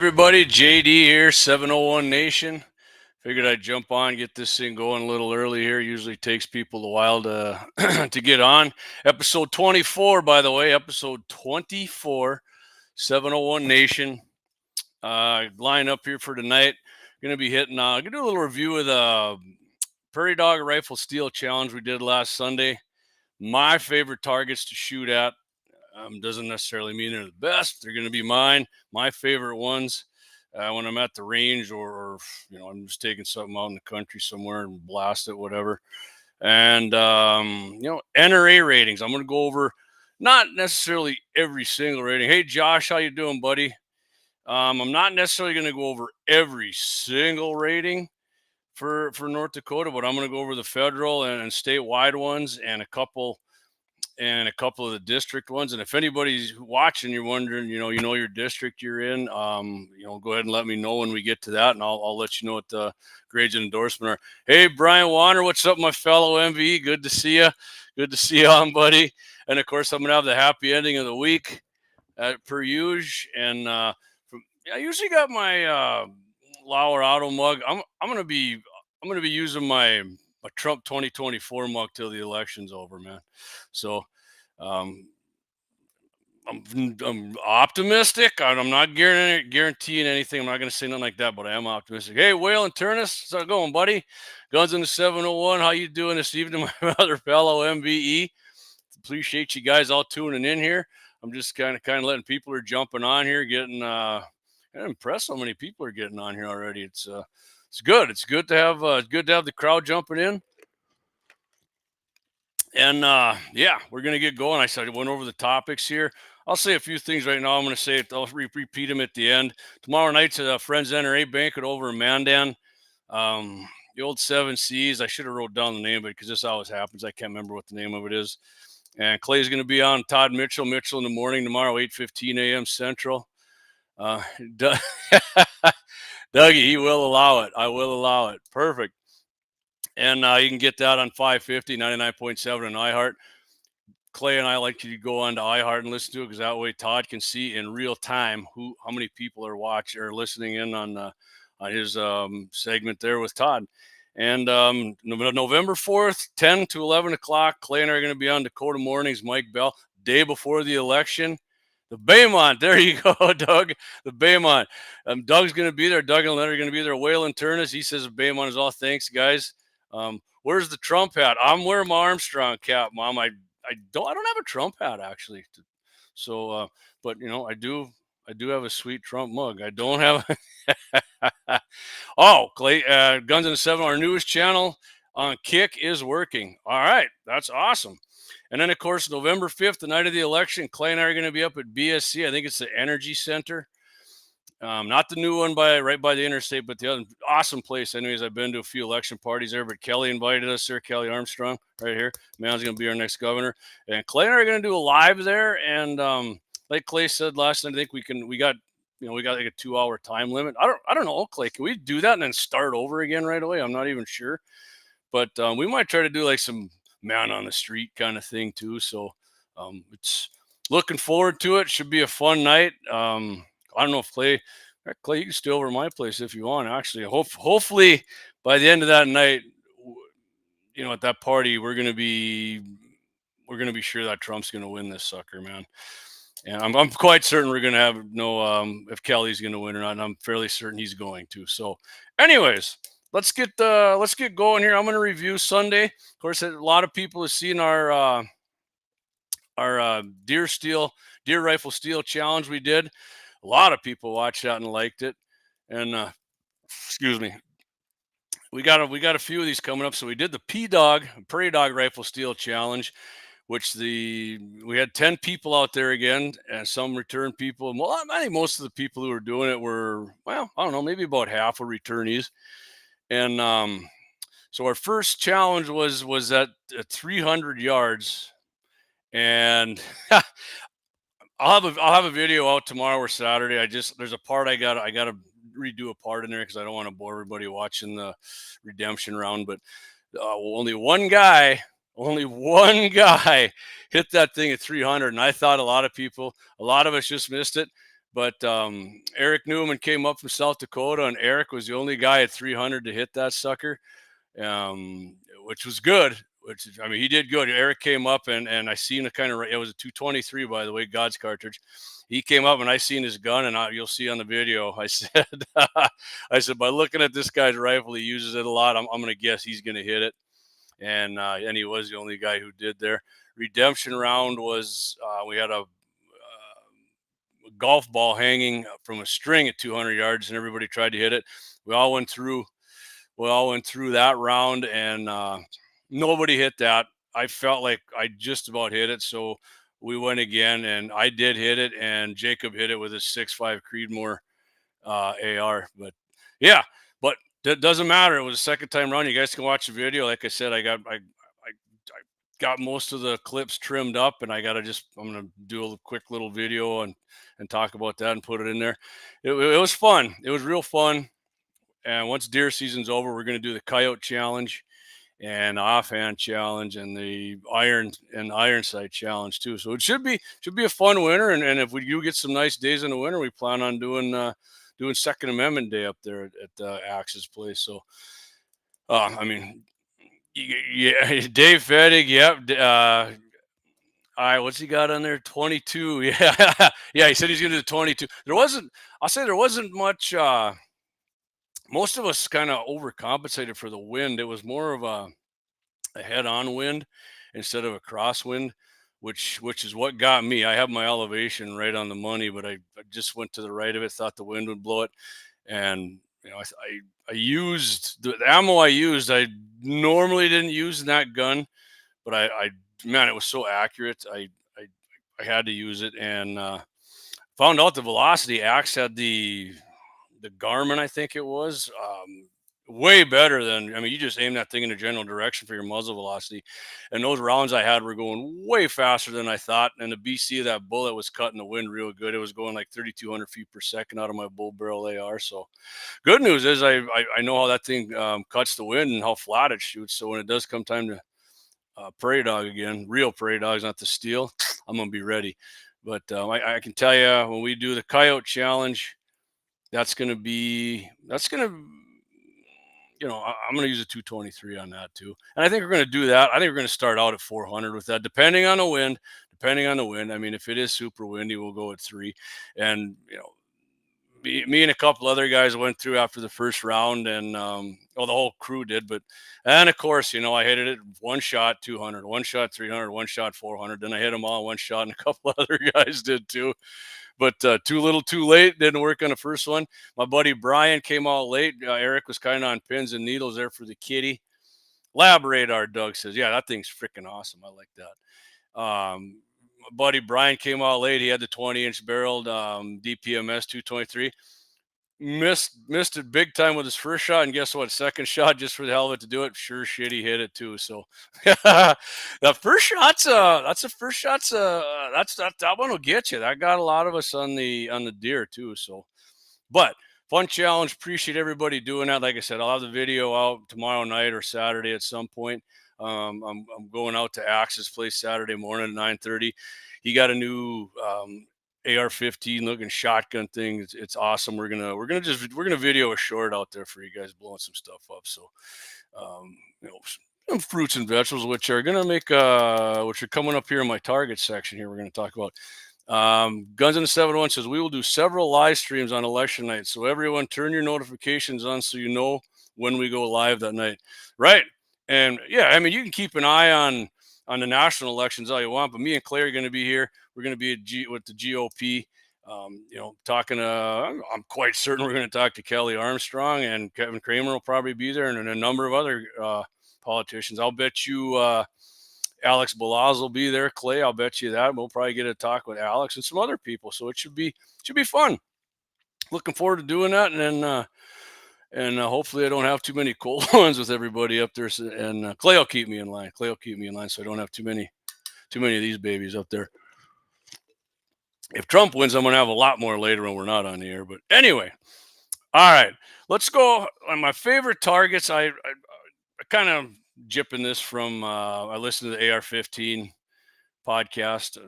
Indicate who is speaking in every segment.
Speaker 1: Everybody, JD here, 701 Nation. Figured I'd jump on, get this thing going a little early here. Usually takes people a while to to get on. Episode 24, by the way, episode 24, 701 Nation. Line up here for tonight. Gonna be hitting. Gonna do a little review of the Prairie Dog Rifle Steel Challenge we did last Sunday. My favorite targets to shoot at. Doesn't necessarily mean they're the best. They're going to be mine. My favorite ones when I'm at the range or I'm just taking something out in the country somewhere and blast it, whatever. And NRA ratings. I'm going to go over not necessarily every single rating. Hey, Josh, how you doing, buddy? I'm not necessarily going to go over every single rating for North Dakota, but I'm going to go over the federal and statewide ones and a couple of the district ones. And if anybody's watching, you're wondering, you know your district you're in, go ahead and let me know when we get to that, and I'll let you know what the grades and endorsement are. Hey, Brian Warner, what's up, my fellow MVE? Good to see you. Good to see you on, buddy. And of course, I'm gonna have the happy ending of the week per usual. And I usually got my LAUER auto mug. I'm gonna be using my Trump 2024 mug till the election's over, man. So um, I'm optimistic. I'm not guaranteeing anything. I'm not going to say nothing like that, but I am optimistic. Hey, Whale and Turnus, how's it going, buddy? Guns in the 701. How you doing this evening, my other fellow MVE? Appreciate you guys all tuning in here. I'm just kind of letting people are jumping on here, getting I'm impressed how many people are getting on here already. It's good. It's good to have the crowd jumping in. And we're gonna get going. I went over the topics here. I'll say a few things right now. I'm gonna say it. I'll repeat them at the end. Tomorrow night's a Friends NRA banquet over in Mandan. The old Seven Seas. I should have wrote down the name of it because this always happens. I can't remember what the name of it is. And Clay's going to be on. Todd Mitchell in the morning tomorrow, 8:15 a.m. Central. Dougie, he will allow it. I will allow it. Perfect. And you can get that on 550, 99.7 and iHeart. Clay and I like you to go on to iHeart and listen to it because that way Todd can see in real time how many people are watching or listening in on his segment there with Todd. And November 4th, 10 to 11 o'clock, Clay and I are going to be on Dakota Mornings. Mike Bell, day before the election. The Baymont, there you go, Doug. The Baymont. Doug's going to be there. Doug and Leonard are going to be there. Waylon Turnus, he says the Baymont is all. Thanks, guys. Where's the Trump hat? I'm wearing my Armstrong cap, Mom. I don't have a Trump hat actually. So, but I do have a sweet Trump mug. I don't have. Oh, Clay, Guns in the Seven, our newest channel on Kick is working. All right, that's awesome. And then, of course, November 5th, the night of the election, Clay and I are going to be up at BSC. I think it's the Energy Center. Not the new one right by the interstate, but the other awesome place. Anyways, I've been to a few election parties there, but Kelly invited us there. Kelly Armstrong, right here. Man's going to be our next governor, and Clay and I are going to do a live there. And like Clay said last night, I think we got like a 2-hour time limit. I don't know, Clay. Can we do that and then start over again right away? I'm not even sure, but we might try to do like some man on the street kind of thing too. So it's looking forward to it. Should be a fun night. I don't know if Clay, you can stay over at my place if you want. Actually, hopefully by the end of that night, at that party, we're gonna be sure that Trump's gonna win this sucker, man. And I'm quite certain we're gonna have if Kelly's gonna win or not. And I'm fairly certain he's going to. So, anyways, let's get going here. I'm gonna review Sunday. Of course, a lot of people have seen our deer rifle steel challenge we did. A lot of people watched that and liked it. And excuse me, we got a few of these coming up. So we did the Prairie Dog Rifle Steel Challenge, which we had 10 people out there again, and some return people. Well, I think most of the people who were doing it were, well, I don't know, maybe about half were returnees. And so our first challenge was at 300 yards, and I'll have a video out tomorrow or Saturday. There's a part I gotta redo a part in there because I don't want to bore everybody watching the redemption round. But only one guy hit that thing at 300, and I thought a lot of us just missed it. But Eric Newman came up from South Dakota, and Eric was the only guy at 300 to hit that sucker, which was good. I mean, he did good. Eric came up, and I seen a kind of, it was a 223, by the way, God's cartridge. He came up, and I seen his gun, and you'll see on the video. I said, I said, by looking at this guy's rifle, he uses it a lot. I'm going to guess he's going to hit it, and he was the only guy who did there. Redemption round was we had a golf ball hanging from a string at 200 yards, and everybody tried to hit it. We all went through. We all went through that round, and nobody hit that. I felt like I just about hit it, so we went again, and I did hit it, and Jacob hit it with his 6.5 Creedmoor AR. But yeah, but that doesn't matter. It was the second time around. You guys can watch the video. Like I said, I got most of the clips trimmed up, and I'm gonna do a quick little video and talk about that and put it in there. It was fun. It was real fun. And once deer season's over, we're gonna do the coyote challenge and offhand challenge and the iron sight challenge too. So it should be a fun winter. And if we do get some nice days in the winter, we plan on doing Second Amendment Day up there at Axe's place. So I mean, yeah, Dave Fettig, yep. All right, what's he got on there? 22. Yeah, yeah. He said he's gonna do 22. I'll say there wasn't much. Most of us kind of overcompensated for the wind. It was more of a head-on wind instead of a crosswind, which is what got me. I have my elevation right on the money, but I just went to the right of it, thought the wind would blow it, and I used the ammo I used. I normally didn't use in that gun, but I man, it was so accurate. I had to use it, and found out the velocity axe had the Garmin, I think it was, way better than. I mean, you just aim that thing in a general direction for your muzzle velocity, and those rounds I had were going way faster than I thought. And the BC of that bullet was cutting the wind real good. It was going like 3,200 feet per second out of my bull barrel AR. So, good news is I know how that thing cuts the wind and how flat it shoots. So when it does come time to Prairie Dog again, real Prairie Dogs, not the steel, I'm gonna be ready. But I can tell you when we do the coyote challenge, that's gonna I'm gonna use a 223 on that too, and I think we're gonna do that. I think we're gonna start out at 400 with that, depending on the wind. Depending on the wind, I mean, if it is super windy, we'll go at 3. And me and a couple other guys went through after the first round, and well, the whole crew did. But and of course, I hit it one shot 200, one shot 300, one shot 400. Then I hit them all in one shot, and a couple other guys did too. But too little, too late. Didn't work on the first one. My buddy Brian came out late. Eric was kind of on pins and needles there for the kitty. Lab radar, Doug says, yeah, that thing's freaking awesome. I like that. My buddy Brian came out late. He had the 20-inch barreled DPMS 223. Missed it big time with his first shot, and guess what? Second shot, just for the hell of it to do it. Sure shit, he hit it too. So the first shot's that's the first shot's that one will get you. That got a lot of us on the deer too. So, but fun challenge. Appreciate everybody doing that. Like I said, I'll have the video out tomorrow night or Saturday at some point. I'm going out to Axe's place Saturday morning at 9:30. He got a new AR-15 looking shotgun thing. It's awesome. We're gonna video a short out there for you guys blowing some stuff up. So, some fruits and vegetables, which are gonna make which are coming up here in my target section here. We're gonna talk about. Guns in the 701 says we will do several live streams on election night. So everyone, turn your notifications on so you know when we go live that night. Right. And yeah, I mean, you can keep an eye on the national elections all you want, but me and Clay are going to be here. We're going to be with the GOP. Talking to, I'm quite certain we're going to talk to Kelly Armstrong, and Kevin Kramer will probably be there, and a number of other politicians. I'll bet you Alex Balaz will be there. Clay, I'll bet you that. We'll probably get a talk with Alex and some other people. So it should be fun. Looking forward to doing that, and then hopefully I don't have too many cold ones with everybody up there. And Clay will keep me in line. So I don't have too many of these babies up there. If Trump wins, I'm going to have a lot more later when we're not on the air. But anyway, all right, let's go on my favorite targets. I kind of jipping this from I listened to the AR-15 podcast.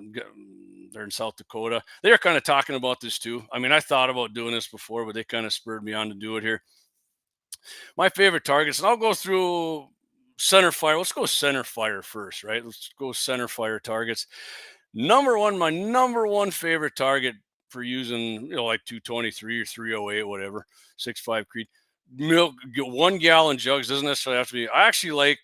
Speaker 1: They're in South Dakota. They're kind of talking about this too. I mean, I thought about doing this before, but they kind of spurred me on to do it here. My favorite targets, and I'll go through center fire. Let's go center fire first, right? Let's go center fire targets. Number one, my number one favorite target for using, like 223 or 308, whatever, 6.5 Creed. Milk, 1 gallon jugs doesn't necessarily have to be. I actually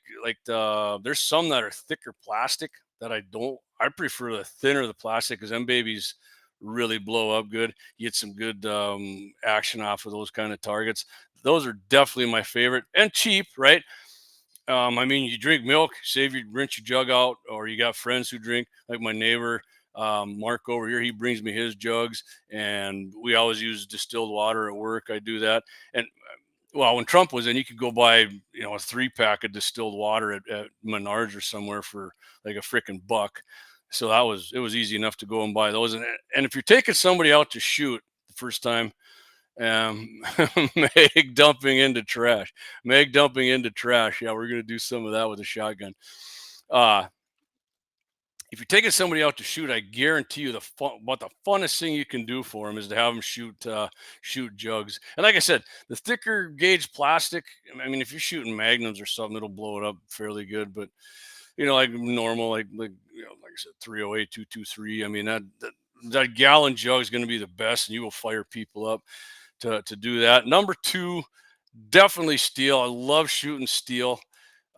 Speaker 1: there's some that are thicker plastic that I don't. I prefer the thinner the plastic because them babies really blow up good. You get some good action off of those kind of targets. Those are definitely my favorite and cheap, right? I mean, you drink milk, save you rinse your jug out, or you got friends who drink, like my neighbor, Mark over here. He brings me his jugs, and we always use distilled water at work. I do that, and well, when Trump was in, you could go buy, a 3-pack of distilled water at Menards or somewhere for like a freaking buck. So it was easy enough to go and buy those. And if you're taking somebody out to shoot the first time, um, Meg dumping into trash. Meg dumping into trash. Yeah, we're gonna do some of that with a shotgun. Uh, if you're taking somebody out to shoot, I guarantee you the funnest thing you can do for them is to have them shoot jugs. And like I said, the thicker gauge plastic. I mean, if you're shooting magnums or something, it'll blow it up fairly good. But like normal, like I said, 308, 223. I mean, that gallon jug is going to be the best, and you will fire people up to do that. Number two, definitely steel. I love shooting steel.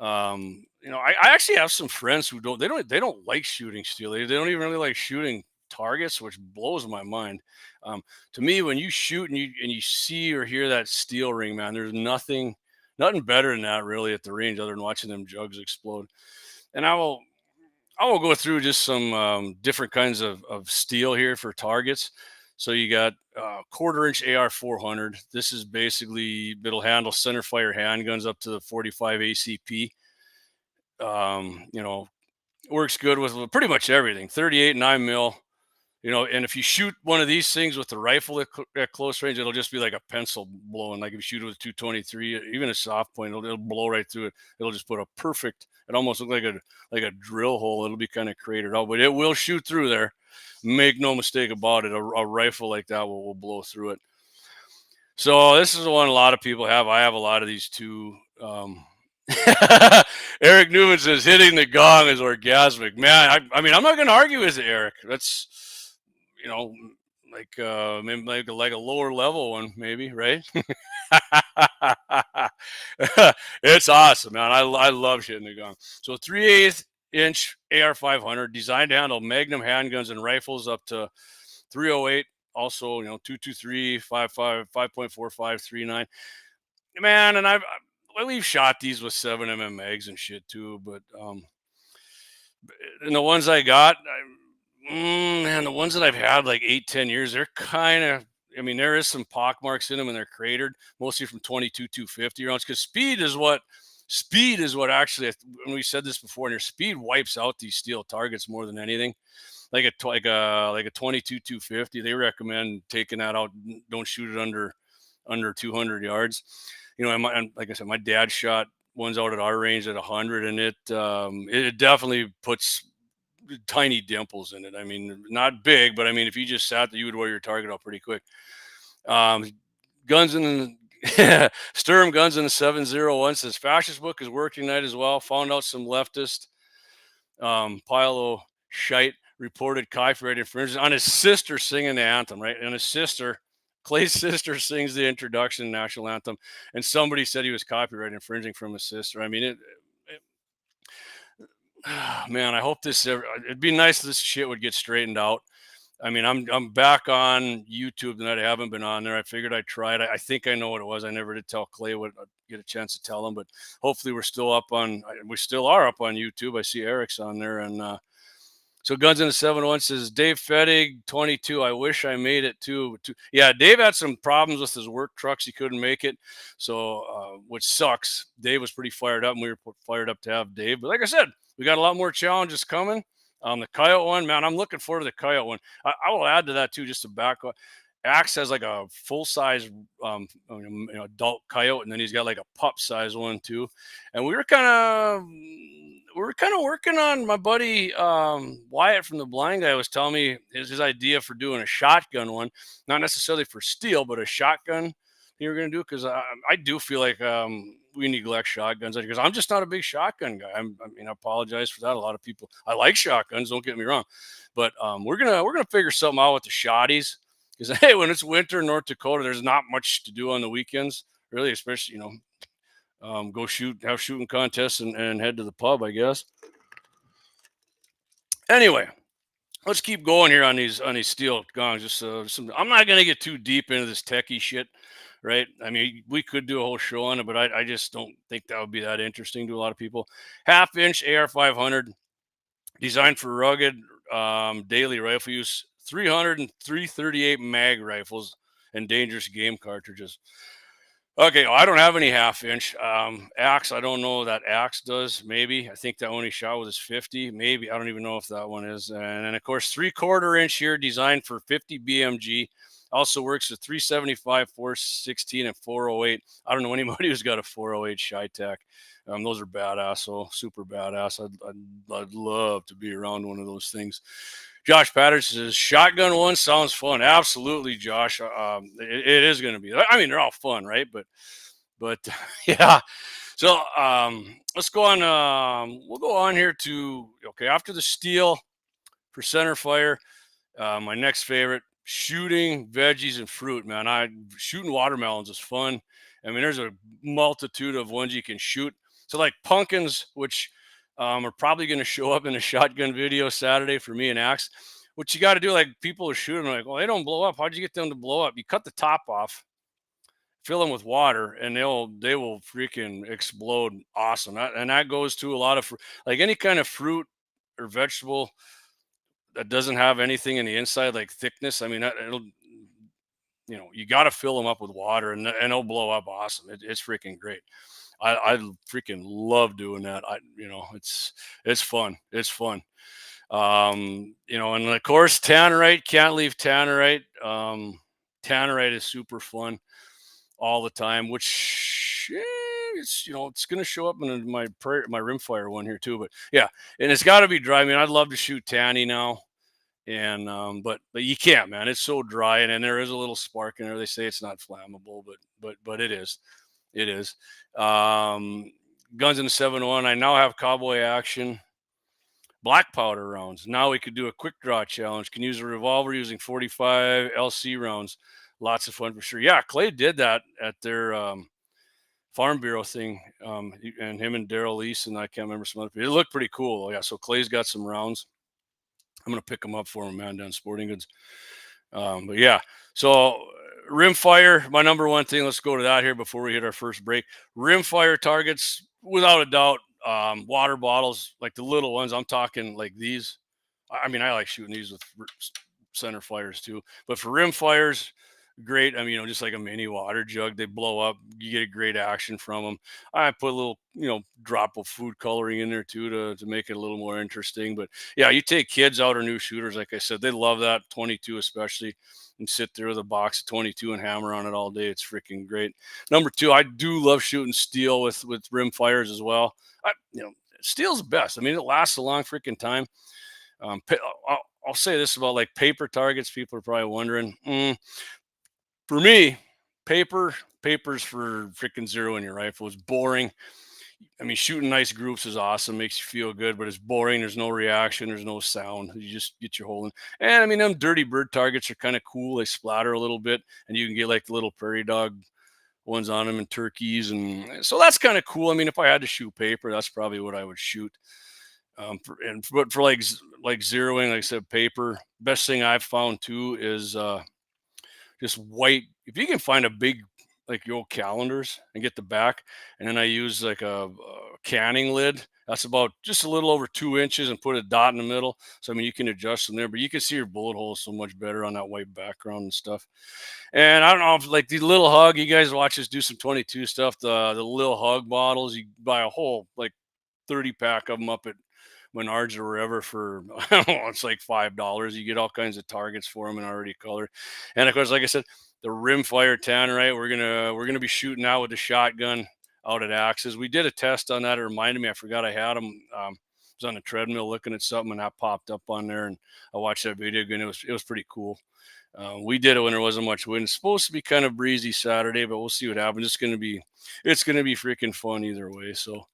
Speaker 1: I actually have some friends who they don't like shooting steel. They don't even really like shooting targets, which blows my mind. To me, when you shoot and you see or hear that steel ring, man, there's nothing better than that really at the range other than watching them jugs explode. And I will go through just some different kinds of steel here for targets. So you got 1/4 inch AR 400. This is basically, it'll handle center fire handguns up to the 45 ACP. Works good with pretty much everything. 38 9 mil. And if you shoot one of these things with the rifle at close range, it'll just be like a pencil blowing. Like if you shoot it with 223, even a soft point, it'll blow right through it. It'll just put a perfect. It almost looks like a drill hole. It'll be kind of cratered out, but it will shoot through there. Make no mistake about it. A rifle like that will blow through it. So this is the one a lot of people have. I have a lot of these too. Eric Newman says hitting the gong is orgasmic. Man, I mean, I'm not going to argue with it, Eric. That's, you know, maybe like a lower level one, maybe, right? It's awesome, man. I love hitting the gong. So 3/8 inch AR 500 designed to handle Magnum handguns and rifles up to 308. Also, 223, 55, 5.45, 39. Man, and we've shot these with 7mm mags and shit too, but and the ones I got, man, the ones that I've had like 8, 10 years, they're kind of. I mean, there is some pock marks in them, and they're cratered, mostly from 22, 250 rounds. Because speed is what actually. When we said this before, and your speed wipes out these steel targets more than anything. Like a 22, 250, they recommend taking that out. Don't shoot it under 200 yards. And like I said, my dad shot ones out at our range at 100, and it definitely puts tiny dimples in it. I mean, not big, but I mean, if you just sat there, you would wear your target out pretty quick. Guns in the Sturm Guns in the 701 says fascist book is working tonight as well. Found out some leftist pile of shite reported copyright infringement on his sister singing the anthem, right? And his sister, Clay's sister, sings the introduction national anthem, and somebody said he was copyright infringing from his sister. I mean, man, I hope it'd be nice if this shit would get straightened out. I mean, I'm back on YouTube tonight. I haven't been on there. I figured I'd try it. I think I know what it was. I never did tell Clay what I'd get a chance to tell him, but hopefully we still are up on YouTube. I see Eric's on there, and so Guns in the 701 says Dave Fettig 22. I wish I made it too. Yeah, Dave had some problems with his work trucks. He couldn't make it, so which sucks. Dave was pretty fired up, and we were fired up to have Dave. But like I said, we got a lot more challenges coming. The coyote one, man, I'm looking forward to the coyote one. I will add to that too, just to back up. Axe has like a full size adult coyote, and then he's got like a pup size one too. And we're we're kind of working on my buddy Wyatt from the Blind Guy was telling me his idea for doing a shotgun one, not necessarily for steel, but a shotgun you were going to do because I do feel like we neglect shotguns because I'm just not a big shotgun guy. I mean, I apologize for that. A lot of people, I like shotguns. Don't get me wrong, but we're gonna figure something out with the shotties because hey, when it's winter in North Dakota, there's not much to do on the weekends, really, especially go shoot, have shooting contests, and head to the pub, I guess. Anyway, let's keep going here on these steel gongs. Just I'm not gonna get too deep into this techie shit, right? I mean, we could do a whole show on it, but I just don't think that would be that interesting to a lot of people. Half inch AR 500, designed for rugged daily rifle use. 300 and 338 mag rifles and dangerous game cartridges. Okay, well, I don't have any half inch. Axe, I don't know that Axe does. Maybe I think that only shot with his 50. Maybe I don't even know if that one is. And then of course 3/4 inch here, designed for 50 BMG. Also works with 375, 416, and 408. I don't know anybody who's got a 408 Shytac. Those are badass. So super badass. I'd love to be around one of those things. Josh Patterson says shotgun one sounds fun. Absolutely, Josh. It is going to be. I mean, they're all fun, right? But yeah. So let's go on. We'll go on here to okay after the steel for center fire. My next favorite, shooting veggies and fruit. Man, shooting watermelons is fun. I mean, there's a multitude of ones you can shoot. So like pumpkins, which are probably going to show up in a shotgun video Saturday for me and Axe. What you got to do, like people are shooting, like, well, they don't blow up. How'd you get them to blow up? You cut the top off, fill them with water, and they will freaking explode. Awesome. And that goes to a lot of like any kind of fruit or vegetable that doesn't have anything in the inside, like thickness. I mean, it'll you got to fill them up with water, and it'll blow up. Awesome. It's freaking great. I freaking love doing that. It's fun. It's fun. And of course, tannerite, can't leave tannerite. Tannerite is super fun all the time, which it's going to show up in my rimfire one here too. But yeah, and it's got to be dry. I mean, I'd love to shoot tanny now, and but you can't, man. It's so dry, and there is a little spark in there. They say it's not flammable, but it is. It is. Guns in the 701. I now have cowboy action black powder rounds. Now we could do a quick draw challenge. Can use a revolver using 45 LC rounds. Lots of fun for sure. Yeah, Clay did that at their Farm Bureau thing, and him and Daryl Lease, and I can't remember some other people. It looked pretty cool. Yeah, so Clay's got some rounds. I'm gonna pick them up for him, man, down Sporting Goods. But yeah, so rimfire, my number one thing. Let's go to that here before we hit our first break. Rimfire targets, without a doubt, water bottles, like the little ones. I'm talking like these. I mean, I like shooting these with center fires too, but for rim fires, great. I mean, just like a mini water jug, they blow up. You get a great action from them. I put a little, drop of food coloring in there too to make it a little more interesting. But yeah, you take kids out or new shooters, like I said, they love that 22 especially, and sit there with a box of 22 and hammer on it all day. It's freaking great. Number two, I do love shooting steel with rim fires as well. Steel's the best. I mean, it lasts a long freaking time. I'll say this about like paper targets. People are probably wondering. For me, papers for freaking zero in your rifle is boring. I mean, shooting nice groups is awesome, makes you feel good, but it's boring. There's no reaction, there's no sound. You just get your hole in. And I mean, them dirty bird targets are kind of cool. They splatter a little bit, and you can get like the little prairie dog ones on them and turkeys, and so that's kind of cool. I mean, if I had to shoot paper, that's probably what I would shoot. But for like zeroing, like I said, paper. Best thing I've found too is just white. If you can find a big like your old calendars and get the back, and then I use like a canning lid. That's about just a little over 2 inches, and put a dot in the middle. So I mean, you can adjust them there, but you can see your bullet holes so much better on that white background and stuff. And I don't know if like the little hug, you guys watch us do some 22 stuff. The little hug bottles, you buy a whole like 30 pack of them up at Menards or wherever for I don't know, it's like $5. You get all kinds of targets for them and already colored. And of course, like I said, the rimfire tannerite, we're gonna be shooting out with the shotgun out at Axes. We did a test on that. It reminded me, I forgot I had them. was on the treadmill looking at something, and that popped up on there, and I watched that video again. It was pretty cool. We did it when there wasn't much wind. It's supposed to be kind of breezy Saturday, but we'll see what happens. It's gonna be freaking fun either way. So,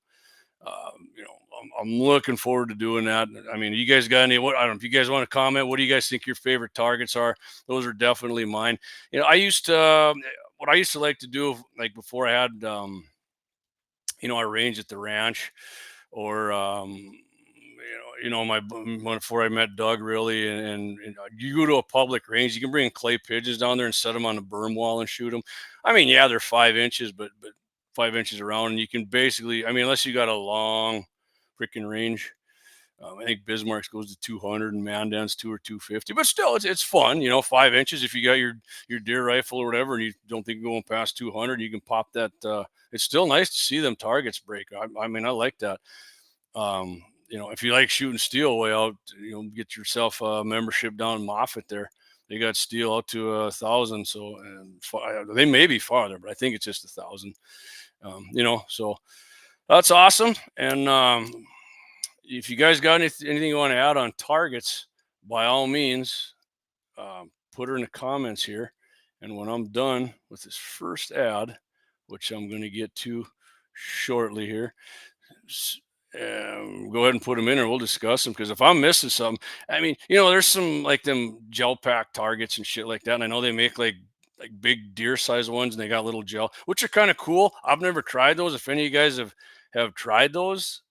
Speaker 1: I'm looking forward to doing that. I mean, you guys got any? What I don't know if you guys want to comment. What do you guys think your favorite targets are? Those are definitely mine. I used to what I used to like to do, like before I had our range at the ranch, or my before I met Doug, really, and you go to a public range, you can bring clay pigeons down there and set them on the berm wall and shoot them. I mean, yeah, they're 5 inches, but 5 inches around, and you can basically, I mean, unless you got a long freaking range. I think Bismarck's goes to 200 and Mandan's 2 or 250, but still, it's fun. 5 inches. If you got your deer rifle or whatever, and you don't think you're going past 200, you can pop that. It's still nice to see them targets break. I mean, I like that. If you like shooting steel way out, get yourself a membership down in Moffett there. They got steel out to 1,000. So, and they may be farther, but I think it's just 1,000. So that's awesome. And if you guys got anything you want to add on targets, by all means, put her in the comments here. And when I'm done with this first ad, which I'm going to get to shortly here, go ahead and put them in, or we'll discuss them. Because if I'm missing something, I mean, there's some like them gel pack targets and shit like that. And I know they make like big deer size ones, and they got little gel, which are kind of cool. I've never tried those. If any of you guys have tried those,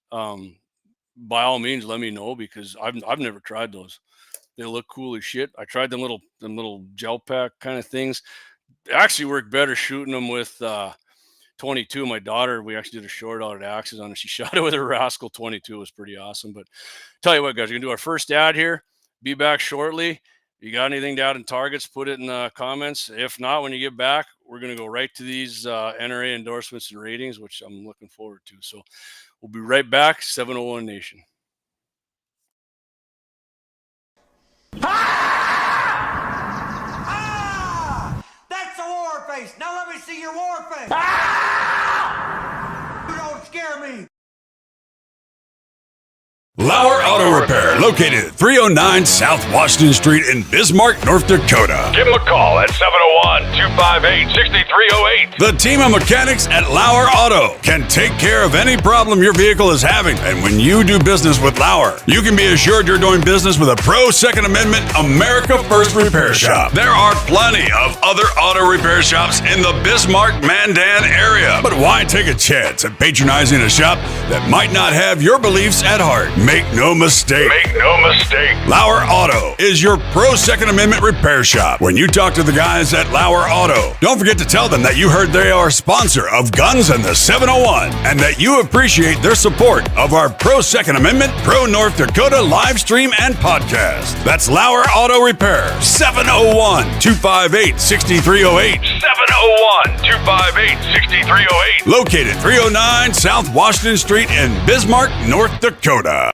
Speaker 1: by all means, let me know, because I've never tried those. They look cool as shit. I tried them little gel pack kind of things. They actually work better shooting them with 22. My daughter, we actually did a short out at Axis on it. She shot it with a Rascal 22. It was pretty awesome. But tell you what, guys, we're gonna do our first ad here. Be back shortly. You got anything to add in targets, put it in the comments. If not, when you get back, we're going to go right to these NRA endorsements and ratings, which I'm looking forward to. So we'll be right back. 701 Nation.
Speaker 2: That's a war face. Now let me see your war face. Ah! You don't scare me.
Speaker 3: LAUER Auto Repair, located at 309 South Washington Street in Bismarck, North Dakota.
Speaker 4: Give them a call at 701-258-6308.
Speaker 3: The team of mechanics at LAUER Auto can take care of any problem your vehicle is having. And when you do business with LAUER, you can be assured you're doing business with a pro Second Amendment America First repair shop. There are plenty of other auto repair shops in the Bismarck-Mandan area. But why take a chance at patronizing a shop that might not have your beliefs at heart? Make no mistake. LAUER Auto is your pro Second Amendment repair shop. When you talk to the guys at LAUER Auto, don't forget to tell them that you heard they are a sponsor of Guns and the 701, and that you appreciate their support of our pro Second Amendment, pro North Dakota live stream and podcast. That's LAUER Auto Repair, 701-258-6308.
Speaker 4: 701-258-6308.
Speaker 3: Located 309 South Washington Street in Bismarck, North Dakota.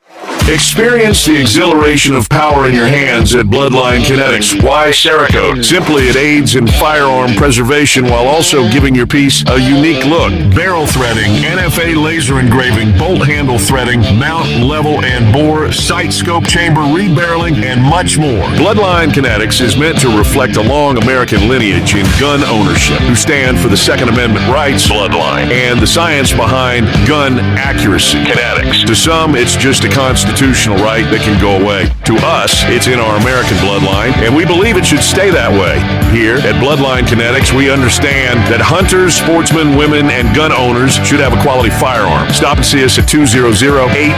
Speaker 5: Experience the exhilaration of power in your hands at Bloodline Kinetics. Why Cerakote? Simply, it aids in firearm preservation while also giving your piece a unique look. Barrel threading, NFA laser engraving, bolt handle threading, mount, level, and bore, sight scope chamber rebarreling, and much more. Bloodline Kinetics is meant to reflect a long American lineage in gun ownership, who stand for the Second Amendment rights, Bloodline, and the science behind gun accuracy, Kinetics. To some, it's just a constitutional right that can go away. To us, it's in our American bloodline, and we believe it should stay that way. Here at Bloodline Kinetics, we understand that hunters, sportsmen, women, and gun owners should have a quality firearm. Stop and see us at 2008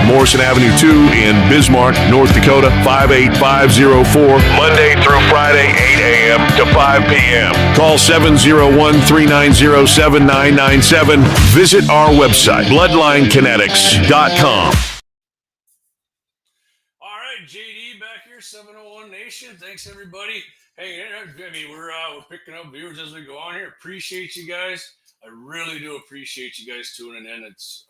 Speaker 5: Morrison Avenue 2 in Bismarck, North Dakota, 58504, Monday through Friday, 8 a.m. to 5 p.m. Call 701-390-7997. Visit our website, bloodlinekinetics.com.
Speaker 1: JD back here, 701 Nation. Thanks everybody. Hey, I mean, we're picking up viewers as we go on here. Appreciate you guys. I really do appreciate you guys tuning in. It's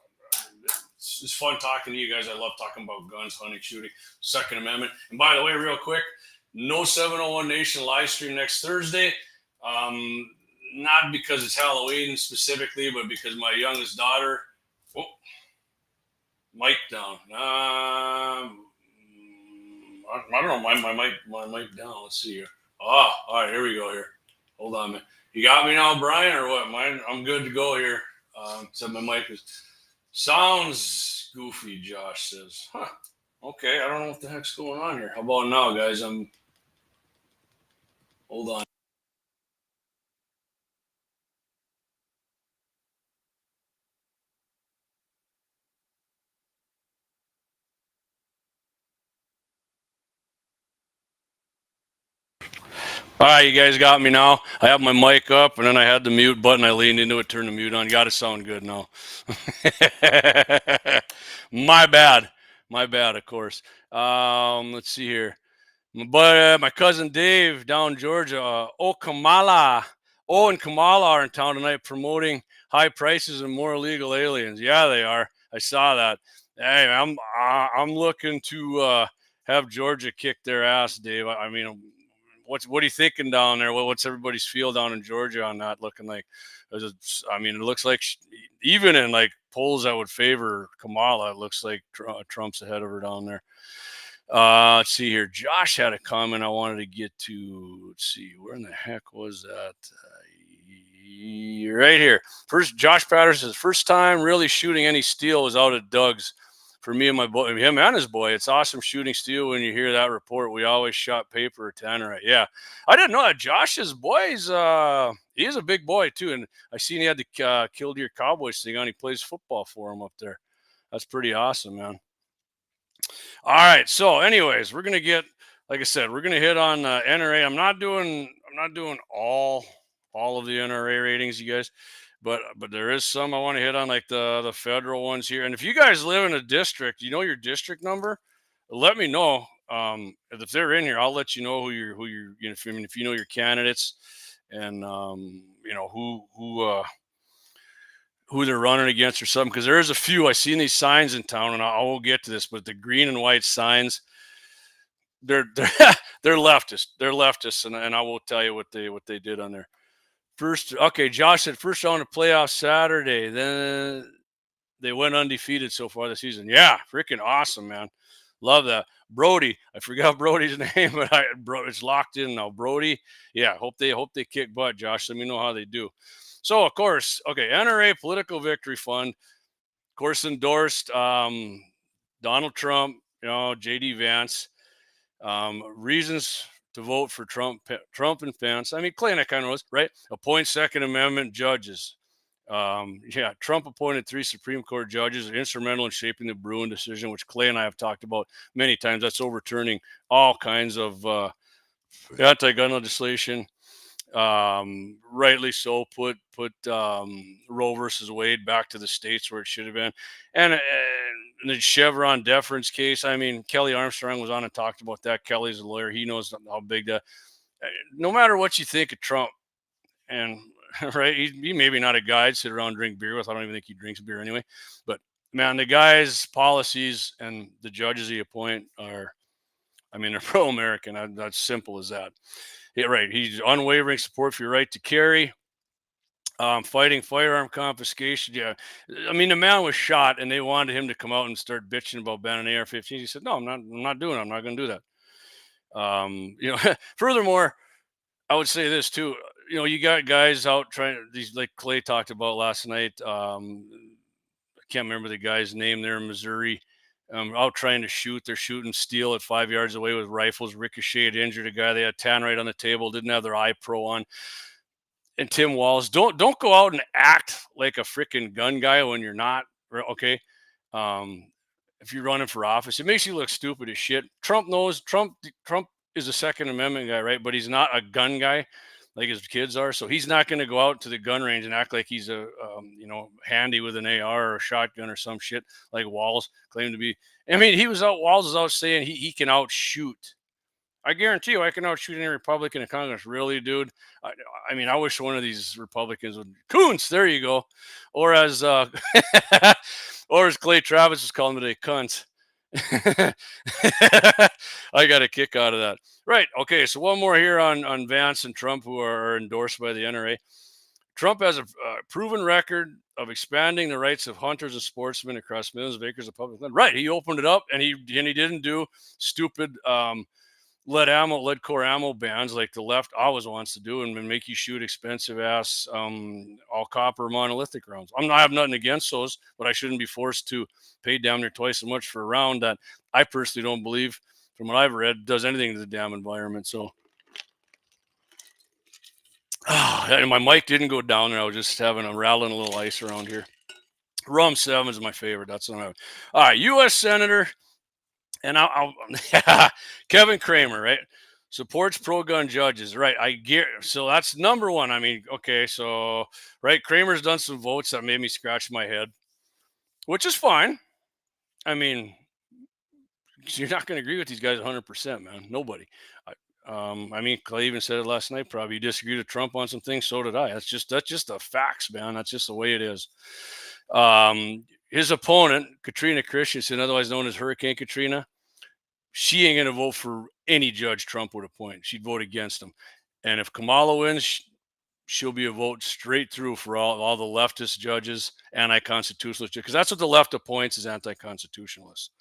Speaker 1: fun talking to you guys. I love talking about guns, hunting, shooting, Second Amendment. And by the way, real quick, no 701 Nation live stream next Thursday. Not because it's Halloween specifically, but because my youngest daughter. Mic down. I don't know. My mic down. Let's see here. Ah, all right. Here we go. Here. Hold on, man. You got me now, Brian, or what? I'm good to go here. Except my mic sounds goofy. Josh says, "Huh? Okay. I don't know what the heck's going on here. How about now, guys? Hold on." All right, you guys got me now. I have my mic up, and then I had the mute button. I leaned into it, turned the mute on. Got to sound good now. My bad. My bad, of course. Let's see here. But my cousin Dave down in Georgia, and Kamala are in town tonight promoting high prices and more illegal aliens. Yeah, they are. I saw that. Hey, I'm looking to have Georgia kick their ass, Dave. I mean, what are you thinking down there? What's everybody's feel down in Georgia on that looking like? I mean, it looks like even in like polls that would favor Kamala, it looks like Trump's ahead of her down there. Let's see here. Josh had a comment I wanted to get to. Let's see, where in the heck was that? Right here. First, Josh Patterson's first time really shooting any steel was out at Doug's. For me and my boy, him and his boy, it's awesome shooting steel when you hear that report. We always shot paper at Tannerite. Yeah, I didn't know that. Josh's boys, he is a big boy too, and I seen he had the Killed Your Cowboys thing on. He plays football for him up there. That's pretty awesome, man. All right. So, anyways, we're gonna get, like I said, we're gonna hit on NRA. I'm not doing all of the NRA ratings, you guys, but there is some I want to hit on, like the federal ones here. And if you guys live in a district, you know your district number, let me know. If they're in here, I'll let you know if you know your candidates, and you know who they're running against or something, because there is a few. I seen these signs in town, and I will get to this, but the green and white signs, they're they're leftist. They're leftists, and I will tell you what they did on there. First, okay, Josh said first round of playoff Saturday. Then they went undefeated so far this season. Yeah, freaking awesome, man. Love that. Brody, I forgot Brody's name, but it's locked in now. Brody, yeah. Hope they kick butt, Josh. Let me know how they do. So, of course, okay, NRA Political Victory Fund, of course, endorsed Donald Trump, J.D. Vance. Reasons to vote for Trump and Vance. I mean, Clay and I kind of was, right? Appoint Second Amendment judges. Trump appointed 3 Supreme Court judges instrumental in shaping the Bruin decision, which Clay and I have talked about many times. That's overturning all kinds of anti-gun legislation. Rightly so, put Roe versus Wade back to the states where it should have been, and the Chevron deference case. I mean, Kelly Armstrong was on and talked about that. Kelly's a lawyer; he knows how big that. No matter what you think of Trump, and right, he maybe not a guy I'd sit around and drink beer with. I don't even think he drinks beer anyway. But man, the guy's policies and the judges he appoint are, I mean, they're pro-American. That's simple as that. Yeah, right. He's unwavering support for your right to carry, fighting firearm confiscation. Yeah, I mean, the man was shot, and they wanted him to come out and start bitching about banning AR-15s. He said, "No, I'm not doing it. I'm not going to do that." Furthermore, I would say this too. You got guys out trying these, like Clay talked about last night. I can't remember the guy's name there in Missouri. Out trying to shoot. They're shooting steel at 5 yards away with rifles. Ricocheted, injured a guy. They had Tannerite on the table. Didn't have their eye pro on. And Tim Walz, don't go out and act like a freaking gun guy when you're not. Okay, if you're running for office, it makes you look stupid as shit. Trump knows. Trump is a Second Amendment guy, right? But he's not a gun guy like his kids are. So he's not going to go out to the gun range and act like he's a, handy with an AR or a shotgun or some shit like Walz claimed to be. I mean, Walz is out saying he can outshoot. I guarantee you I can outshoot any Republican in Congress. Really, dude? I mean, I wish one of these Republicans would. Coons, there you go. Or as or as Clay Travis was calling today, cunts. I got a kick out of that. Right. Okay. So one more here on Vance and Trump, who are endorsed by the NRA. Trump has a proven record of expanding the rights of hunters and sportsmen across millions of acres of public land. Right, he opened it up, and he didn't do stupid lead core ammo bans like the left always wants to do, and make you shoot expensive ass all copper monolithic rounds. I have nothing against those, but I shouldn't be forced to pay down there twice as much for a round that I personally don't believe, from what I've read, does anything to the damn environment. So. And my mic didn't go down there. I was just having a rattling a little ice around here. Rum 7 is my favorite. That's what I'm having. All right, U.S. Senator, and Kevin Cramer, right? Supports pro-gun judges, right? I get so that's number one. I mean, okay, so right, Cramer's done some votes that made me scratch my head, which is fine. I mean, you're not going to agree with these guys 100%, man. Nobody. I mean, Clay even said it last night. Probably you disagreed with Trump on some things. So did I. That's just the facts, man. That's just the way it is. His opponent, Katrina Christensen, otherwise known as Hurricane Katrina, she ain't gonna vote for any judge Trump would appoint. She'd vote against him. And if Kamala wins, she'll be a vote straight through for all the leftist judges, anti-constitutionalists, because that's what the left appoints, is anti-constitutionalists.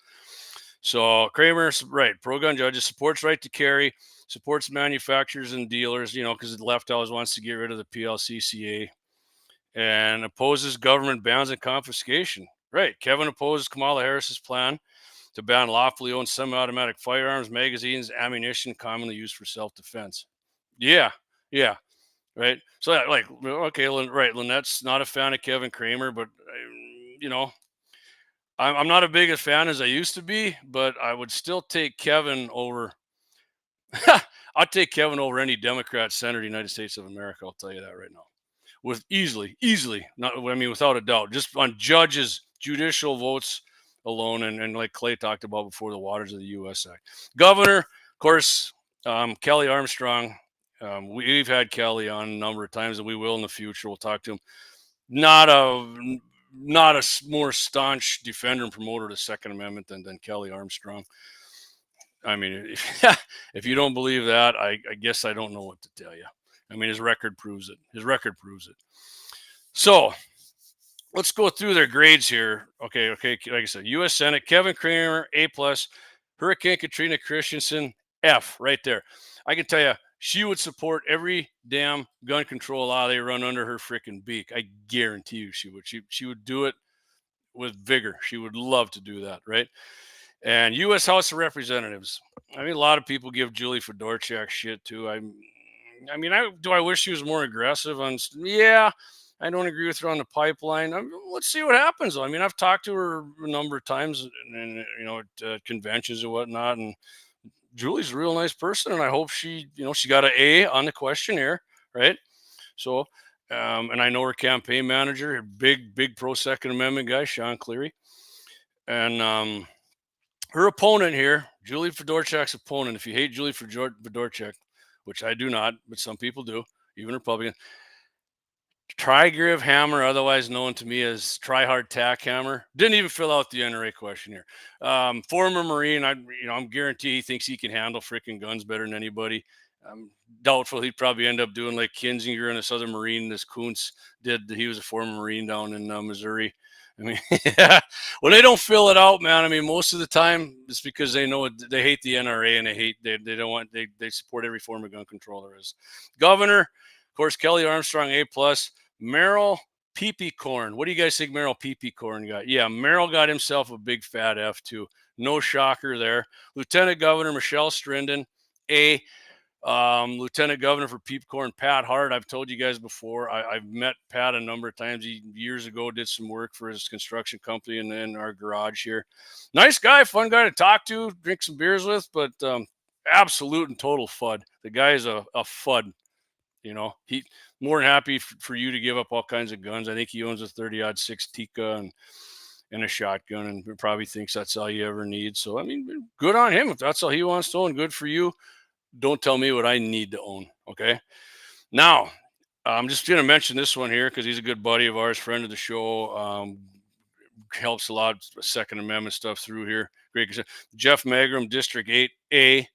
Speaker 1: So Kramer's right. Pro-gun judges, supports right to carry, supports manufacturers and dealers, because the left always wants to get rid of the PLCCA, and opposes government bans and confiscation. Right. Kevin opposes Kamala Harris's plan to ban lawfully owned semi-automatic firearms, magazines, ammunition commonly used for self-defense. Yeah. Right. So, okay, right. Lynette's not a fan of Kevin Cramer, but, I'm not a big a fan as I used to be, but I would still take Kevin over. I'd take Kevin over any Democrat senator of the United States of America. I'll tell you that right now, with easily, without a doubt, just on judges, judicial votes alone, and like Clay talked about before, the waters of the U.S. Act. Governor, of course, Kelly Armstrong. We've had Kelly on a number of times, and we will in the future. We'll talk to him. Not a more staunch defender and promoter of the Second Amendment than Kelly Armstrong. I mean, if you don't believe that, I guess I don't know what to tell you. I mean, his record proves it. So let's go through their grades here. Okay. Like I said, U.S. Senate, Kevin Cramer, A+, Hurricane Katrina Christensen, F, right there. I can tell you, she would support every damn gun control law they run under her freaking beak. I guarantee you she would. She would do it with vigor. She would love to do that, right? And U.S. House of Representatives. I mean, a lot of people give Julie Fedorchak shit too. I wish she was more aggressive on. Yeah, I don't agree with her on the pipeline. Let's see what happens. I mean, I've talked to her a number of times, and at conventions and whatnot, and Julie's a real nice person, and I hope she got an A on the questionnaire, right? So, and I know her campaign manager, big pro Second Amendment guy, Sean Cleary, and her opponent here, Julie Fedorchak's opponent. If you hate Julie Fedorchak, which I do not, but some people do, even Republican, Trygriv Hammer, otherwise known to me as Try Hard Tack Hammer, didn't even fill out the NRA questionnaire. Former Marine, I'm guarantee he thinks he can handle freaking guns better than anybody. I'm doubtful he'd probably end up doing like Kinzinger and this other Marine, this Kuntz did. He was a former Marine down in Missouri. I mean, yeah. When they don't fill it out, man, I mean, most of the time it's because they know they hate the NRA and they don't want, they support every form of gun control there is. Governor, of course, Kelly Armstrong, A+. Merrill Peepeecorn. What do you guys think Merrill Peepeecorn got? Yeah, Merrill got himself a big fat F too. No shocker there. Lieutenant Governor Michelle Strinden, A. Lieutenant Governor for Peepeecorn, Pat Hart. I've told you guys before, I've met Pat a number of times. He years ago did some work for his construction company in our garage here. Nice guy, fun guy to talk to, drink some beers with, but absolute and total FUD. The guy is a FUD. He more than happy for you to give up all kinds of guns. I think he owns a 30-06 Tika and a shotgun, and probably thinks that's all you ever need. So, I mean, good on him. If that's all he wants to own, good for you. Don't tell me what I need to own, okay? Now, I'm just going to mention this one here because he's a good buddy of ours, friend of the show. Helps a lot of Second Amendment stuff through here. Great. Jeff Magram, District 8A.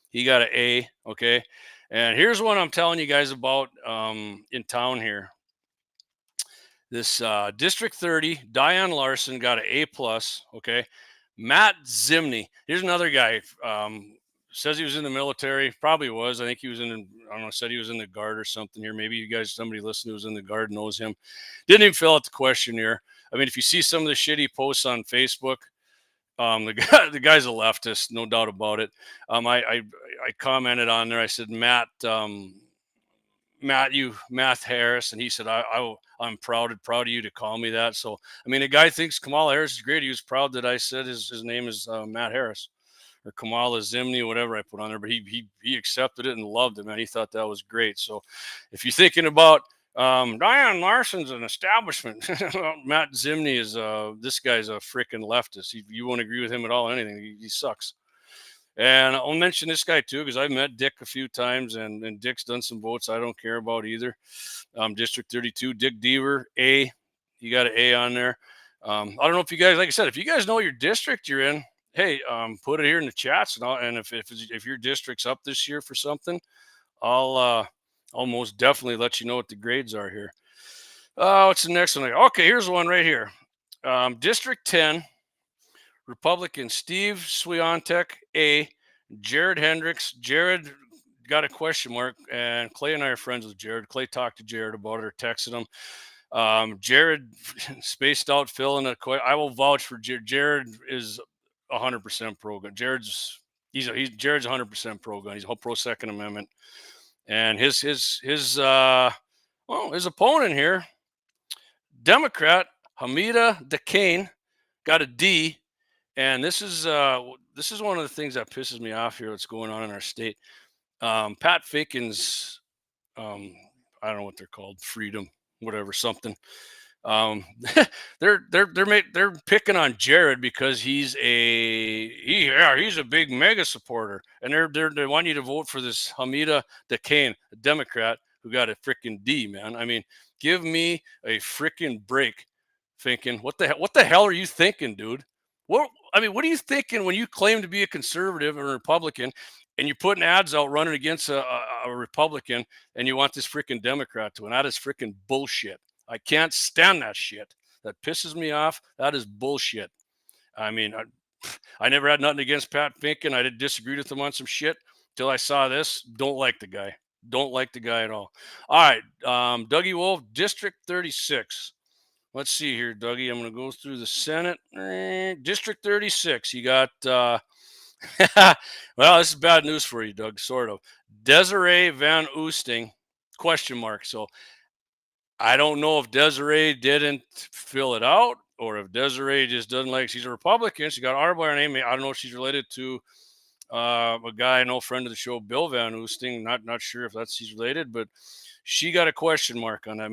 Speaker 1: He got an A, okay? And here's one I'm telling you guys about in town here. This District 30, Diane Larson got an A plus. Okay, Matt Zimney. Here's another guy. Says he was in the military. Probably was. I think he was in. I don't know. Said he was in the Guard or something here. Maybe you guys, somebody listening who was in the Guard knows him. Didn't even fill out the questionnaire. I mean, if you see some of the shit he posts on Facebook, the guy's a leftist, no doubt about it. I commented on there. I said, Matt Harris, and he said, I'm proud of you to call me that. So I mean, the guy thinks Kamala Harris is great. He was proud that I said his name is Matt Harris or Kamala Zimney, whatever I put on there. But he accepted it and loved it, man. He thought that was great. So if you're thinking about Diane Larson's an establishment, Matt Zimney is this guy's a freaking leftist. You won't agree with him at all. Anything, he sucks. And I'll mention this guy too, because I've met Dick a few times, and Dick's done some votes I don't care about either. District 32, Dick Deaver, A. You got an A on there. I don't know if you guys, like I said, if you guys know your district you're in, hey, put it here in the chats, and if your district's up this year for something, I'll most definitely let you know what the grades are here. What's the next one? Okay, here's one right here. District 10. Republican Steve Swiatek, A. Jared Hendricks. Jared got a question mark, and Clay and I are friends with Jared. Clay talked to Jared about it or texted him. Jared spaced out filling a question. I will vouch for Jared. Jared is 100% pro gun. Jared's 100% pro gun. He's a pro Second Amendment, and his opponent here, Democrat Hamida DeCane, got a D. And this is one of the things that pisses me off here. What's going on in our state? Pat Fakin's, I don't know what they're called, freedom, whatever, something. They're picking on Jared because he's a big mega supporter, and they want you to vote for this Hamida DeCane, a Democrat who got a freaking D, man. I mean, give me a freaking break. Thinking, what the hell are you thinking, dude? What are you thinking when you claim to be a conservative or a Republican, and you're putting ads out running against a Republican, and you want this freaking Democrat to win? That is freaking bullshit. I can't stand that shit. That pisses me off. That is bullshit. I mean, I never had nothing against Pat Finken. I did disagree with him on some shit till I saw this. Don't like the guy. Don't like the guy at all. All right, Dougie Wolf, District 36. Let's see here, Dougie. I'm going to go through the Senate. District 36. You got, well, this is bad news for you, Doug, sort of. Desiree Van Oosting, question mark. So I don't know if Desiree didn't fill it out or if Desiree just doesn't like, she's a Republican. She got R by her name. I don't know if she's related to a guy I know, friend of the show, Bill Van Oosting. Not sure if she's related, but she got a question mark on that.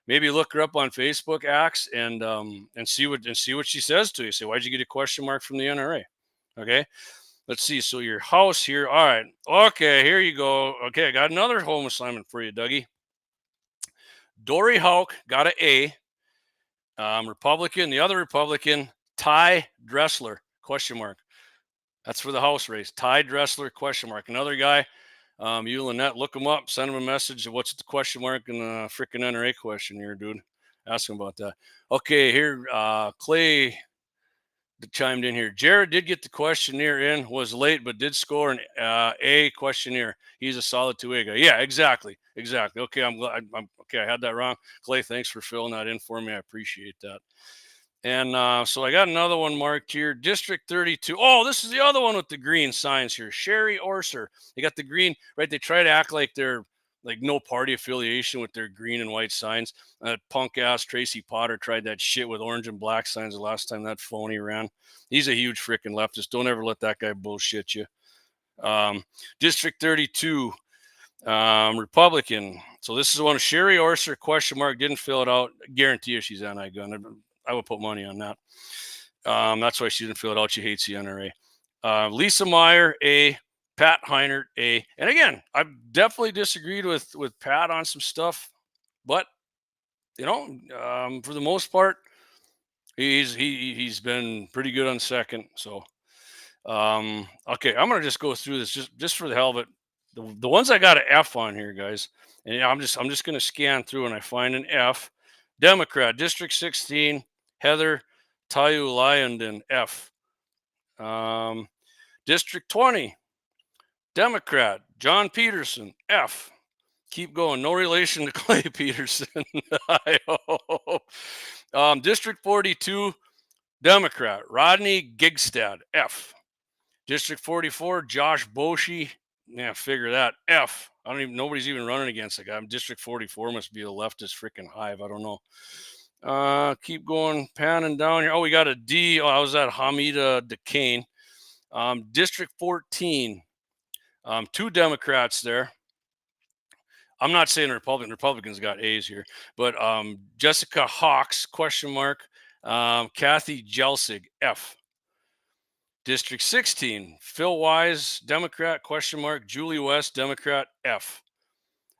Speaker 1: Maybe look her up on Facebook, Axe, and see what she says to you. Say, why'd you get a question mark from the NRA? Okay, let's see. So your house here. All right. Okay, here you go. Okay, I got another home assignment for you, Dougie. Dory Houck got an A. Republican. The other Republican, Ty Dressler, question mark. That's for the House race. Ty Dressler, question mark. Another guy. You, Lynette, look him up, send him a message. What's the question mark in the freaking NRA question here, dude? Ask him about that. Okay, here, Clay chimed in here. Jared did get the questionnaire in, was late, but did score an A questionnaire. He's a solid 2A guy. Yeah, exactly. Okay, I'm glad. Okay, I had that wrong. Clay, thanks for filling that in for me. I appreciate that. And so I got another one marked here. District 32. Oh, this is the other one with the green signs here. Sherry Orser. They got the green, right? They try to act like they're like no party affiliation with their green and white signs. That punk ass Tracy Potter tried that shit with orange and black signs the last time that phony ran. He's a huge freaking leftist. Don't ever let that guy bullshit you. District 32. Republican. So this is one. Sherry Orser, question mark, didn't fill it out. Guarantee you she's anti-gun. I would put money on that. That's why she didn't fill it out. She hates the NRA. Lisa Meyer, A. Pat Heinert, A. And again, I've definitely disagreed with Pat on some stuff, but you know, for the most part, he's been pretty good on second. So, okay, I'm gonna just go through this just for the hell of it. The ones I got an F on here, guys, and I'm just gonna scan through and I find an F. Democrat, District 16, Heather Tayulayanden, F. District 20, Democrat, John Peterson, F. Keep going. No relation to Clay Peterson. I hope. District 42, Democrat, Rodney Gigstad, F. District 44, Josh Boshi. Yeah, figure that. F. Nobody's even running against the guy. District 44 must be a leftist freaking hive. I don't know. Keep going, panning down here. Oh, we got a D. Oh, I was at Hamida DeCane. District 14, 2 Democrats there. I'm not saying Republicans got A's here, but Jessica Hawks, question mark. Kathy Jelsig, F. District 16, Phil Wise, Democrat, question mark. Julie West, Democrat, F.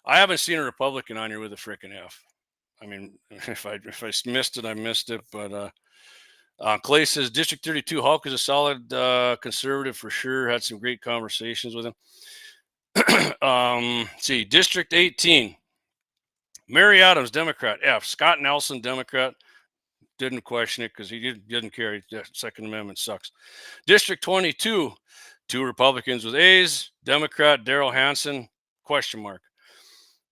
Speaker 1: I haven't seen a Republican on here with a freaking F. I mean, if I missed it, I missed it. But Clay says District 32, Hulk is a solid conservative for sure. Had some great conversations with him. See, District 18, Mary Adams, Democrat, F. Scott Nelson, Democrat. Didn't question it because he didn't care. The Second Amendment sucks. District 22, 2 Republicans with A's. Democrat Daryl Hansen, question mark.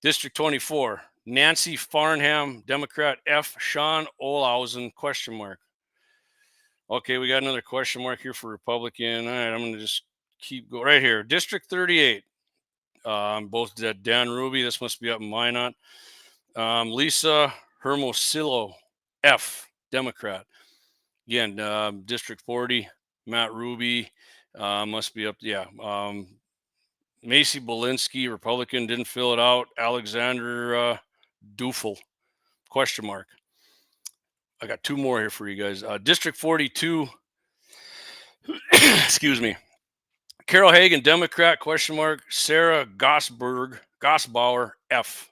Speaker 1: District 24, Nancy Farnham, Democrat, F. Sean Olhausen, question mark. Okay, we got another question mark here for Republican. All right, I'm going to just keep going right here. District 38, both Dan Ruby. This must be up in Minot. Lisa Hermosillo, F. Democrat. Again, District 40, Matt Ruby, must be up. Yeah. Macy Belinsky, Republican, didn't fill it out. Alexander Dufel, question mark. I got 2 more here for you guys. District 42, excuse me. Carol Hagan, Democrat, question mark. Sarah Gossbauer, F.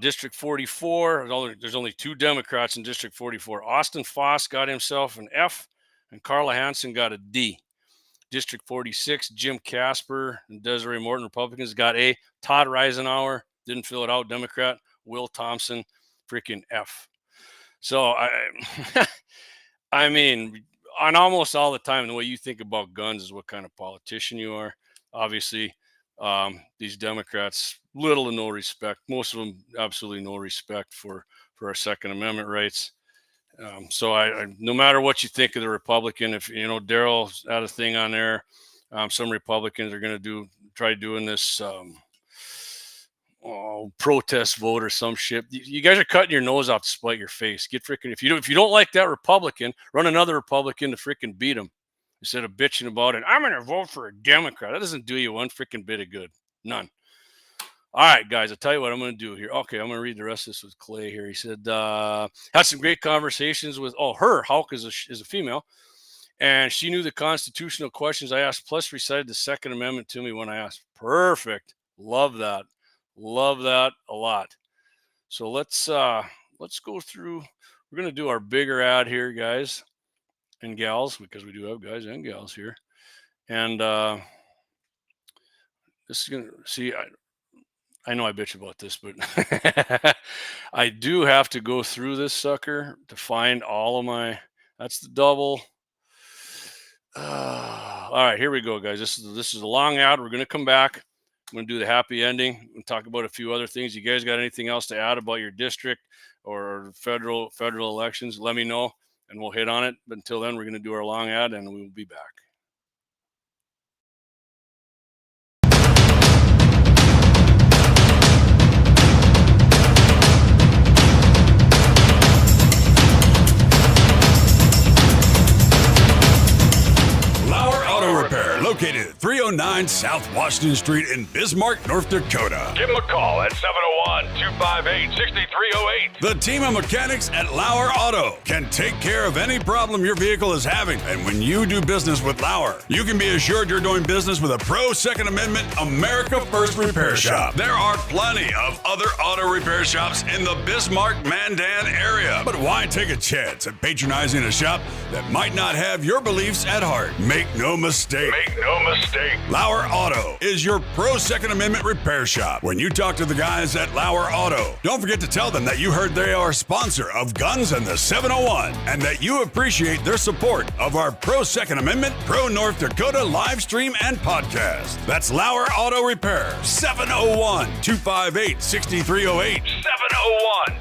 Speaker 1: District 44, there's only 2 Democrats in District 44. Austin Foss got himself an F, and Carla Hansen got a D. District 46, Jim Casper and Desiree Morton, Republicans, got A. Todd Reisenauer, didn't fill it out, Democrat. Will Thompson, freaking F. So, I mean, on almost all the time, the way you think about guns is what kind of politician you are. Obviously, these Democrats, little to no respect. Most of them, absolutely no respect for our Second Amendment rights. So I no matter what you think of the Republican, if you know Daryl's had a thing on there, some Republicans are going to try doing this protest vote or some shit. You guys are cutting your nose off to spite your face. Get freaking if you don't like that Republican, run another Republican to freaking beat him instead of bitching about it. I'm going to vote for a Democrat. That doesn't do you one freaking bit of good. None. All right, guys, I'll tell you what I'm going to do here. Okay, I'm going to read the rest of this with Clay here. He said, had some great conversations with, Hulk is a female, and she knew the constitutional questions I asked, plus recited the Second Amendment to me when I asked. Perfect. Love that. Love that a lot. So let's go through. We're going to do our bigger ad here, guys and gals, because we do have guys and gals here. And this is going to, see, I know I bitch about this, but I do have to go through this sucker to find all of my, that's the double. All right, here we go, guys. This is a long ad. We're going to come back. I'm going to do the happy ending and talk about a few other things. You guys got anything else to add about your district or federal elections? Let me know and we'll hit on it. But until then, we're going to do our long ad and we will be back.
Speaker 3: Located at 309 South Washington Street in Bismarck, North Dakota.
Speaker 4: Give them a call at 701-258-6308.
Speaker 3: The team of mechanics at LAUER Auto can take care of any problem your vehicle is having. And when you do business with LAUER, you can be assured you're doing business with a pro Second Amendment America First repair shop. There are plenty of other auto repair shops in the Bismarck-Mandan area. But why take a chance at patronizing a shop that might not have your beliefs at heart? Make no mistake. LAUER Auto is your pro Second Amendment repair shop. When you talk to the guys at LAUER Auto, don't forget to tell them that you heard they are a sponsor of Guns and the 701 and that you appreciate their support of our pro Second Amendment, pro North Dakota live stream and podcast. That's LAUER Auto Repair, 701-258-6308.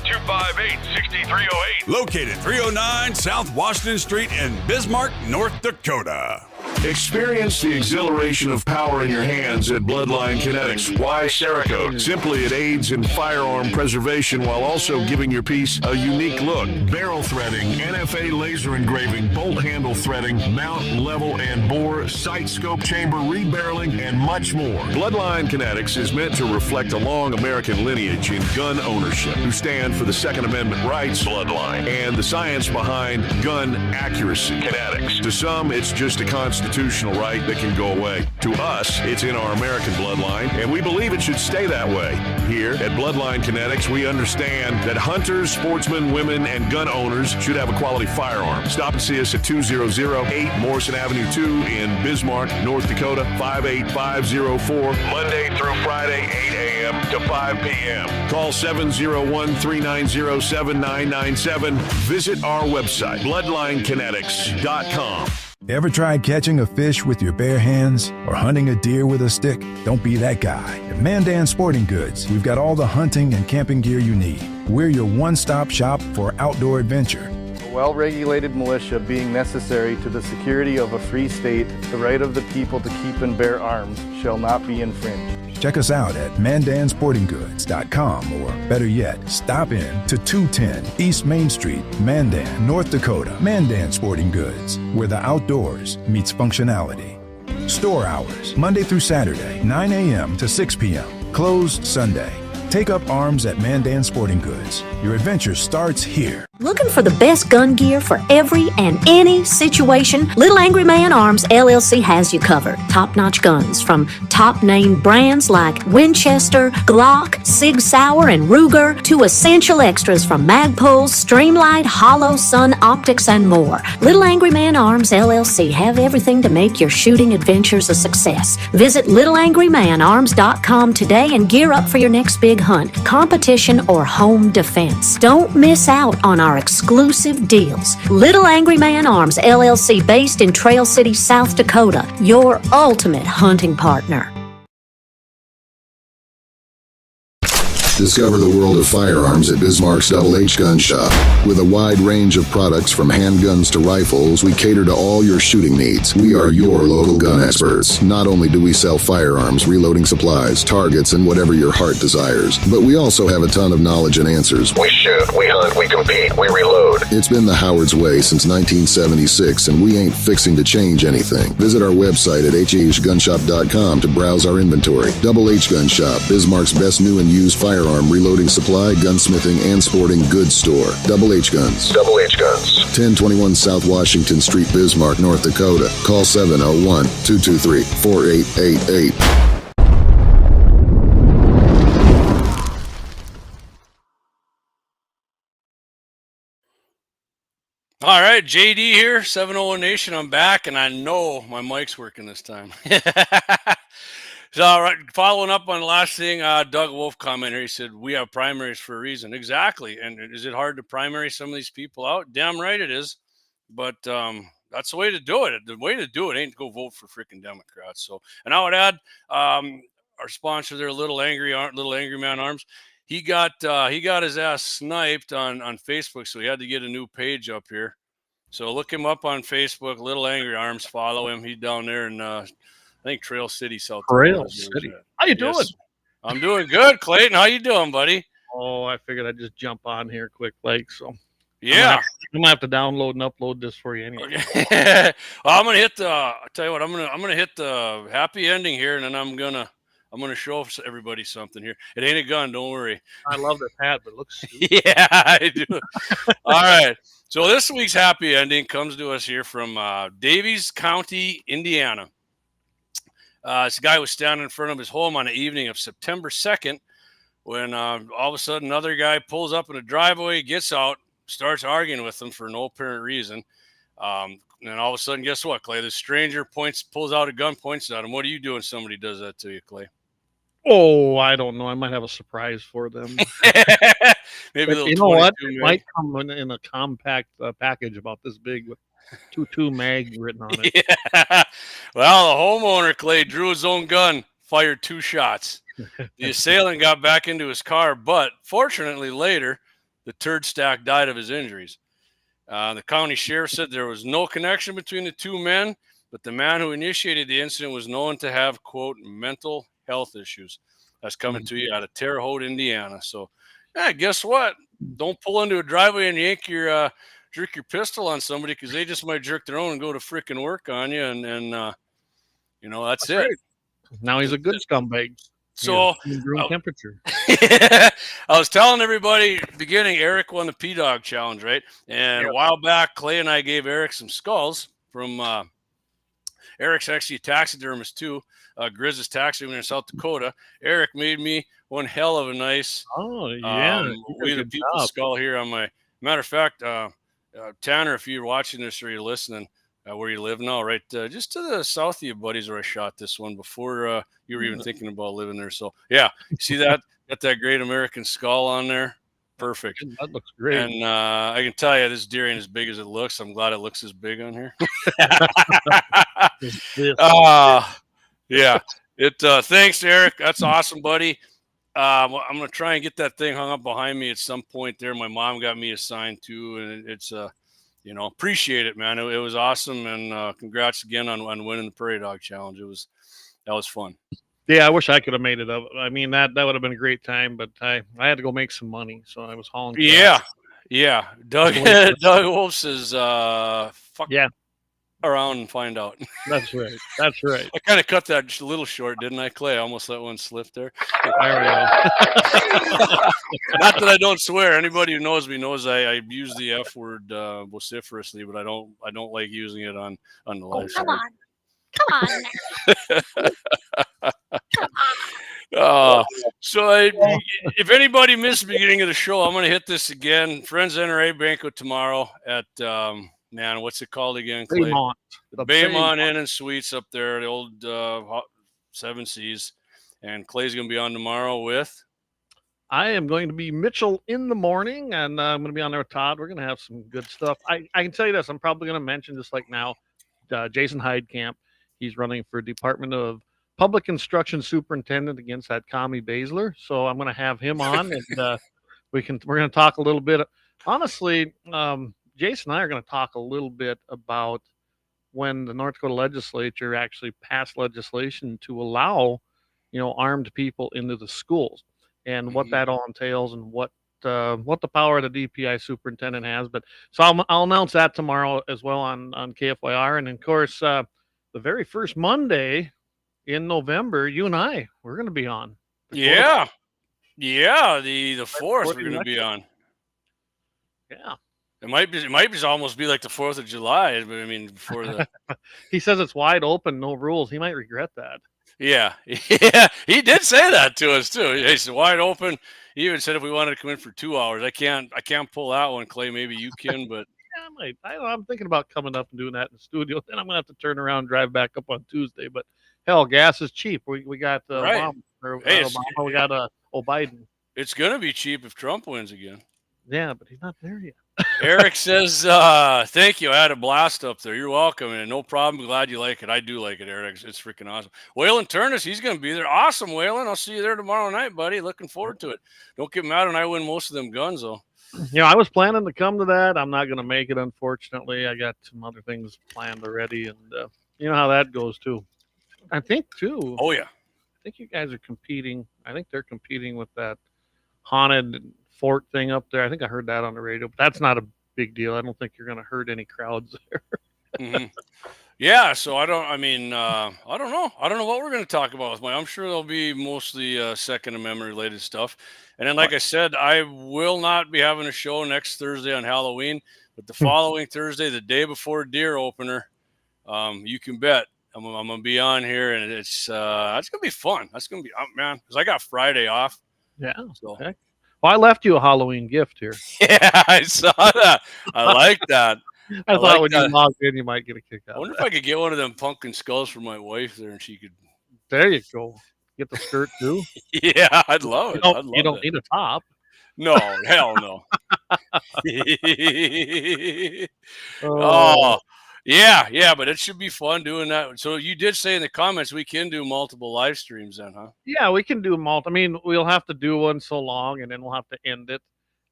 Speaker 4: 701-258-6308.
Speaker 3: Located 309 South Washington Street in Bismarck, North Dakota.
Speaker 5: Experience the exhilaration of power in your hands at Bloodline Kinetics. Why Cerakote? Simply, it aids in firearm preservation while also giving your piece a unique look. Barrel threading, NFA laser engraving, bolt handle threading, mount, level, and bore, sight scope chamber, rebarreling, and much more. Bloodline Kinetics is meant to reflect a long American lineage in gun ownership, who stand for the Second Amendment rights, Bloodline, and the science behind gun accuracy. Kinetics. To some, it's just a constitutional right that can go away. To us, it's in our American bloodline, and we believe it should stay that way. Here at Bloodline Kinetics, we understand that hunters, sportsmen, women, and gun owners should have a quality firearm. Stop and see us at 2008 Morrison Avenue 2 in Bismarck, North Dakota, 58504, Monday through Friday, 8 a.m. to 5 p.m. Call 701-390-7997. Visit our website, bloodlinekinetics.com.
Speaker 6: Ever tried catching a fish with your bare hands or hunting a deer with a stick? Don't be that guy. At Mandan Sporting Goods, we've got all the hunting and camping gear you need. We're your one-stop shop for outdoor adventure.
Speaker 7: A well-regulated militia being necessary to the security of a free state, the right of the people to keep and bear arms shall not be infringed.
Speaker 6: Check us out at mandansportinggoods.com, or better yet, stop in to 210 East Main Street, Mandan, North Dakota. Mandan Sporting Goods, where the outdoors meets functionality. Store hours, Monday through Saturday, 9 a.m. to 6 p.m. Closed Sunday. Take up arms at Mandan Sporting Goods. Your adventure starts here.
Speaker 8: Looking for the best gun gear for every and any situation? Little Angry Man Arms LLC has you covered. Top-notch guns from top-name brands like Winchester, Glock, Sig Sauer, and Ruger to essential extras from Magpul, Streamlight, Hollow, Sun Optics, and more. Little Angry Man Arms LLC have everything to make your shooting adventures a success. Visit littleangrymanarms.com today and gear up for your next big hunt, competition, or home defense. Don't miss out on our exclusive deals. Little Angry Man Arms LLC, based in Trail City, South Dakota, your ultimate hunting partner.
Speaker 9: Discover the world of firearms at Bismarck's Double H Gun Shop. With a wide range of products from handguns to rifles, we cater to all your shooting needs. We are your local gun experts. Not only do we sell firearms, reloading supplies, targets, and whatever your heart desires, but we also have a ton of knowledge and answers.
Speaker 4: We shoot, we hunt, we compete, we reload.
Speaker 9: It's been the Howard's way since 1976, and we ain't fixing to change anything. Visit our website at hhgunshop.com to browse our inventory. Double H Gun Shop, Bismarck's best new and used firearm reloading supply, gunsmithing, and sporting goods store. Double H Guns.
Speaker 4: Double H Guns.
Speaker 9: 1021 South Washington Street, Bismarck, North Dakota. Call 701-223-4888.
Speaker 1: All right, JD here, 701 Nation. I'm back, and I know my mic's working this time. So, all right, following up on the last thing, Doug Wolf commented, he said, we have primaries for a reason. Exactly. And is it hard to primary some of these people out? Damn right it is. But that's the way to do it. The way to do it ain't to go vote for freaking Democrats. So, and I would add, our sponsor there, Little Angry Man Arms, he got his ass sniped on Facebook, so he had to get a new page up here. So look him up on Facebook, Little Angry Arms. Follow him. He's down there in I think Trail City, South Dakota.
Speaker 10: Trail City. How you doing?
Speaker 1: Yes. I'm doing good, Clayton. How you doing, buddy?
Speaker 10: Oh, I figured I'd just jump on here quick, like so.
Speaker 1: Yeah,
Speaker 10: I'm gonna have to download and upload this for you anyway.
Speaker 1: Okay. Well, I'm gonna hit the. I tell you what, I'm gonna hit the happy ending here, and then I'm gonna show everybody something here. It ain't a gun, don't worry.
Speaker 10: I love this hat, but it looks stupid.
Speaker 1: Yeah, I do. All right. So this week's happy ending comes to us here from Davies County, Indiana. This guy was standing in front of his home on the evening of September 2nd when all of a sudden another guy pulls up in a driveway, gets out, starts arguing with him for no apparent reason. And then all of a sudden, guess what, Clay? This stranger pulls out a gun, points at him. What do you do when somebody does that to you, Clay?
Speaker 10: Oh, I don't know. I might have a surprise for them.
Speaker 1: Maybe a little
Speaker 10: You know what?
Speaker 1: 22
Speaker 10: It
Speaker 1: mag.
Speaker 10: might come in a compact package about this big with 22 mag written on it.
Speaker 1: Yeah. Well, the homeowner, Clay, drew his own gun, fired 2 shots. The assailant got back into his car, but fortunately later, the turd stack died of his injuries. The county sheriff said there was no connection between the 2 men, but the man who initiated the incident was known to have, quote, mental health issues. That's coming to you out of Terre Haute, Indiana. So, yeah, guess what? Don't pull into a driveway and jerk your pistol on somebody, because they just might jerk their own and go to freaking work on you, and that's it.
Speaker 10: Right. Now he's a good scumbag.
Speaker 1: So
Speaker 10: room temperature.
Speaker 1: I was telling everybody beginning, Eric won the P-Dog challenge, right? And a while back, Clay and I gave Eric some skulls from Eric's actually a taxidermist too. Grizz is taxidermist in South Dakota. Eric made me one hell of a nice We the People skull here on my matter of fact, Tanner, if you're watching this or you're listening, where you live now, right? Just to the south of you, buddies, where I shot this one before you were even thinking about living there. So, yeah, you see that? Got that great American skull on there. Perfect.
Speaker 10: That looks great.
Speaker 1: And I can tell you, this deer ain't as big as it looks. I'm glad it looks as big on here. Yeah. Thanks, Eric. That's awesome, buddy. I'm going to try and get that thing hung up behind me at some point there. My mom got me a sign too, and it's appreciate it, man. It was awesome, and congrats again on winning the Prairie Dog Challenge. That was fun.
Speaker 10: Yeah, I wish I could have made it up. I mean, that would have been a great time, but I had to go make some money, so I was hauling.
Speaker 1: Yeah. Doug Wolf says, "Fuck around and find out."
Speaker 10: That's right.
Speaker 1: I kind of cut that a little short, didn't I, Clay? I almost let one slip there.
Speaker 10: There we go.
Speaker 1: Not that I don't swear. Anybody who knows me knows I use the F word vociferously, but I don't like using it on the live.
Speaker 8: Come on.
Speaker 1: So if anybody missed the beginning of the show, I'm going to hit this again. Friends NRA banquet tomorrow at what's it called again, Clay? The Baymont Inn and Suites up there, the old 7 Seas. And Clay's going to be on tomorrow with?
Speaker 10: I am going to be Mitchell in the morning, and I'm going to be on there with Todd. We're going to have some good stuff. I can tell you this. I'm probably going to mention, just like now, Jason Heidkamp. He's running for Department of Public Instruction Superintendent against that commie Baszler. So I'm going to have him on, and we're going to talk a little bit. Honestly, Jason and I are going to talk a little bit about when the North Dakota legislature actually passed legislation to allow, armed people into the schools, and what that all entails, and what the power of the DPI superintendent has. But so I'll announce that tomorrow as well on KFYR, and of course the very first Monday in November, you and I, we're going to be on.
Speaker 1: The 4th we're going to be on.
Speaker 10: Yeah.
Speaker 1: It might almost be like the 4th of July, but I mean, before the.
Speaker 10: He says it's wide open, no rules. He might regret that.
Speaker 1: Yeah, he did say that to us too. He said wide open. He even said if we wanted to come in for 2 hours, I can't pull that one, Clay. Maybe you can, but.
Speaker 10: Yeah, I'm thinking about coming up and doing that in the studio. Then I'm gonna have to turn around and drive back up on Tuesday. But hell, gas is cheap. We got Obama, we got Biden.
Speaker 1: It's gonna be cheap if Trump wins again.
Speaker 10: Yeah, but he's not there yet.
Speaker 1: Eric says, "Thank you. I had a blast up there. You're welcome, and no problem. Glad you like it. I do like it, Eric. It's freaking awesome." Waylon Turnus, he's gonna be there. Awesome, Waylon. I'll see you there tomorrow night, buddy. Looking forward to it. Don't get mad when I win most of them guns, though.
Speaker 10: I was planning to come to that. I'm not going to make it, unfortunately. I got some other things planned already, and you know how that goes, too. I think, too.
Speaker 1: Oh, yeah.
Speaker 10: I think you guys are competing. I think they're competing with that haunted fort thing up there. I think I heard that on the radio, but that's not a big deal. I don't think you're going to hurt any crowds there.
Speaker 1: Mm-hmm. Yeah, so I don't know. I don't know what we're going to talk about with I'm sure there'll be mostly Second Amendment related stuff. And then, like I said, I will not be having a show next Thursday on Halloween, but the following Thursday, the day before deer opener, you can bet I'm going to be on here, and it's going to be fun. That's going to be, man, because I got Friday off.
Speaker 10: Yeah.
Speaker 1: So.
Speaker 10: Okay. Well, I left you a Halloween gift here.
Speaker 1: Yeah, I saw that. I like that.
Speaker 10: I thought
Speaker 1: like
Speaker 10: when you
Speaker 1: that.
Speaker 10: logged in, you might get a kick
Speaker 1: I
Speaker 10: out of
Speaker 1: wonder if
Speaker 10: that.
Speaker 1: I could get one of them pumpkin skulls for my wife there, and she could.
Speaker 10: There you go. Get the skirt too.
Speaker 1: Yeah, I'd love it. I'd
Speaker 10: You
Speaker 1: love
Speaker 10: don't
Speaker 1: that.
Speaker 10: need a top.
Speaker 1: No, hell no.
Speaker 10: Oh,
Speaker 1: Oh, yeah, yeah, but it should be fun doing that. So you did say in the comments we can do multiple live streams then, huh?
Speaker 10: yeah, we can do multi. I mean, we'll have to do one so long, and then we'll have to end it.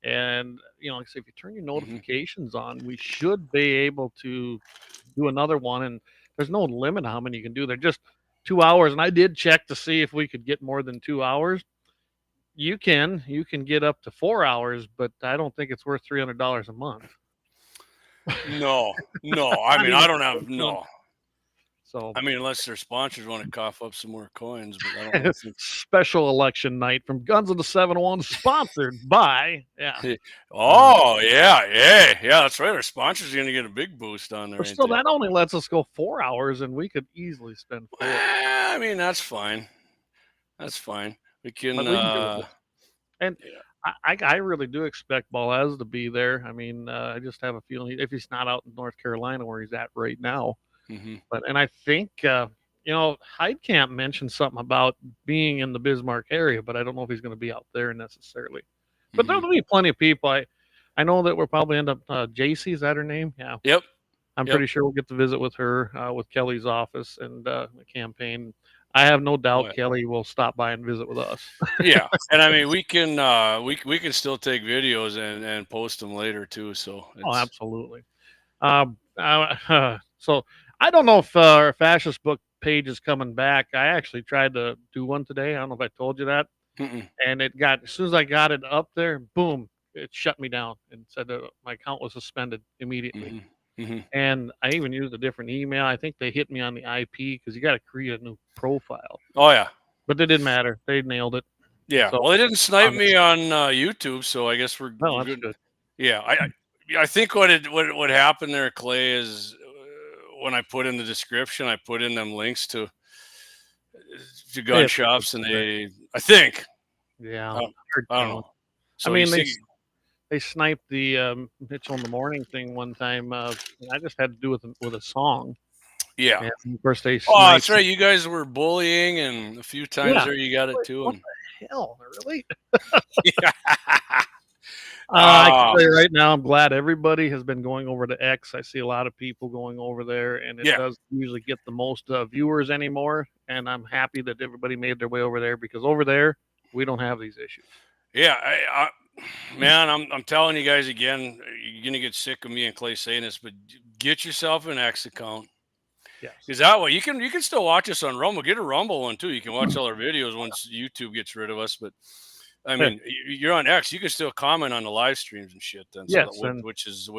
Speaker 10: And like I say, if you turn your
Speaker 1: Hmm.
Speaker 10: notifications on, we should be able to do another one. And there's no limit on how many you can do. They're just 2 hours. And I did check to see if we could get more than 2 hours. You can get up to 4 hours, but I don't think it's worth $300 a month.
Speaker 1: No, no. I
Speaker 10: Not
Speaker 1: mean,
Speaker 10: even
Speaker 1: I don't have
Speaker 10: close to it.
Speaker 1: no.
Speaker 10: So
Speaker 1: I mean, unless their sponsors want to cough up some more coins, but I don't think.
Speaker 10: special election night from Guns of the 701, sponsored by
Speaker 1: Oh yeah, yeah. That's right. Our sponsors are going to get a big boost on there,
Speaker 10: but
Speaker 1: ain't
Speaker 10: still,
Speaker 1: they?
Speaker 10: that only lets us go 4 hours, and we could easily spend 4.
Speaker 1: Well, I mean, that's fine. That's fine. We can.
Speaker 10: But we can do it. And
Speaker 1: Yeah.
Speaker 10: I really do expect Balaz to be there. I mean, I just have a feeling if he's not out in North Carolina where he's at right now.
Speaker 1: Hmm.
Speaker 10: And I think Heidkamp mentioned something about being in the Bismarck area, but I don't know if he's going to be out there necessarily. But
Speaker 1: Hmm.
Speaker 10: there'll be plenty of people. I know that we'll probably end up. JC, is that her name? Yeah.
Speaker 1: Yep.
Speaker 10: I'm
Speaker 1: Yep.
Speaker 10: pretty sure we'll get to visit with her with Kelly's office and the campaign. I have no doubt
Speaker 1: Oh, yeah.
Speaker 10: Kelly will stop by and visit with us.
Speaker 1: Yeah, and I mean we can we can still take videos and post them later too. So
Speaker 10: Oh,
Speaker 1: it's
Speaker 10: absolutely. So I don't know if our fascist book page is coming back. I actually tried to do one today. I don't know if I told you that.
Speaker 1: mm-mm.
Speaker 10: And it got, as soon as I got it up there, boom, it shut me down and said that my account was suspended immediately.
Speaker 1: Hmm. Hmm.
Speaker 10: And I even used a different email. I think they hit me on the IP because you got to create a new profile.
Speaker 1: Oh yeah,
Speaker 10: But it didn't matter. They nailed it.
Speaker 1: yeah.
Speaker 10: So
Speaker 1: Well, they didn't snipe me on YouTube, so I guess we're
Speaker 10: no,
Speaker 1: we're
Speaker 10: that's
Speaker 1: good.
Speaker 10: good.
Speaker 1: Yeah, I think what happened there, Clay, is when I put in the description, I put in them links to
Speaker 10: They
Speaker 1: gun
Speaker 10: have to
Speaker 1: shops, and
Speaker 10: do that.
Speaker 1: I think
Speaker 10: Yeah,
Speaker 1: I don't,
Speaker 10: hard
Speaker 1: I don't
Speaker 10: telling.
Speaker 1: know.
Speaker 10: I
Speaker 1: So you
Speaker 10: mean,
Speaker 1: think?
Speaker 10: they sniped the Mitchell in the Morning thing one time. And I just had to do with a song,
Speaker 1: Yeah.
Speaker 10: and of course they
Speaker 1: Oh, that's
Speaker 10: sniped.
Speaker 1: right. You guys were bullying, and a few times
Speaker 10: Yeah,
Speaker 1: there you got it
Speaker 10: what,
Speaker 1: too.
Speaker 10: what
Speaker 1: And
Speaker 10: the hell, really?
Speaker 1: yeah.
Speaker 10: I can
Speaker 1: Oh,
Speaker 10: tell you right now, I'm glad everybody has been going over to X. I see a lot of people going over there, and it
Speaker 1: yeah.
Speaker 10: does usually get the most viewers anymore. And I'm happy that everybody made their way over there because over there we don't have these issues.
Speaker 1: Yeah, man, I'm telling you guys again, you're gonna get sick of me and Clay saying this, but get yourself an X account.
Speaker 10: Yes.
Speaker 1: Is that way you can still watch us on Rumble? Get a Rumble one too. You can watch all our videos once YouTube gets rid of us. But I
Speaker 10: Yeah.
Speaker 1: mean, you're on X. You can still comment on the live streams and shit. Then, so
Speaker 10: Yes,
Speaker 1: that,
Speaker 10: and
Speaker 1: which is,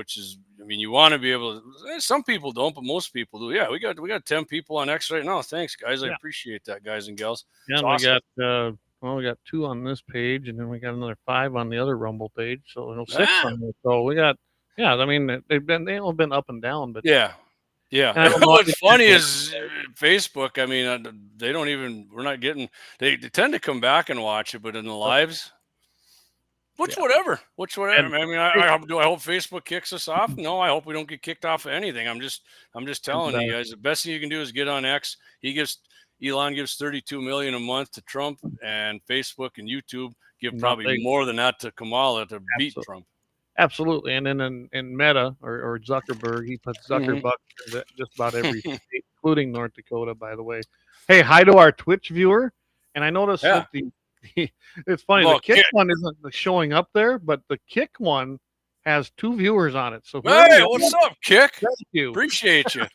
Speaker 1: I mean, you want to be able to. Some people don't, but most people do. Yeah, we got 10 people on X right now. Thanks, guys. I
Speaker 10: yeah,
Speaker 1: appreciate that, guys and gals.
Speaker 10: yeah.
Speaker 1: It's
Speaker 10: And we
Speaker 1: awesome.
Speaker 10: got we got 2 on this page, and then we got another 5 on the other Rumble page. So 6
Speaker 1: Ah,
Speaker 10: on there. So we got I mean they all been up and down, but
Speaker 1: yeah. Yeah.
Speaker 10: and I don't know.
Speaker 1: What's funny is Facebook. I mean, they don't even. We're not getting. They tend to come back and watch it, but in the lives,
Speaker 10: Yeah,
Speaker 1: whatever. Which whatever.
Speaker 10: and
Speaker 1: I mean, do I hope Facebook kicks us off? No, I hope we don't get kicked off of anything. I'm just telling you guys. The best thing you can do is get on X. Elon gives 32 million a month to Trump, and Facebook and YouTube give probably
Speaker 10: nothing.
Speaker 1: more than that to Kamala to beat
Speaker 10: Absolutely.
Speaker 1: Trump.
Speaker 10: Absolutely, and then in Meta or Zuckerberg, he puts
Speaker 1: Mhm.
Speaker 10: Zuckerbuck in just about every state, including North Dakota, by the way. Hey, hi to our Twitch viewer, and I noticed
Speaker 1: Yeah.
Speaker 10: that it's funny,
Speaker 1: Well,
Speaker 10: the kick one isn't showing up there, but the kick one has 2 viewers on it. So whoever
Speaker 1: Hey,
Speaker 10: you
Speaker 1: what's
Speaker 10: are,
Speaker 1: up, Kick?
Speaker 10: thank you.
Speaker 1: Appreciate you.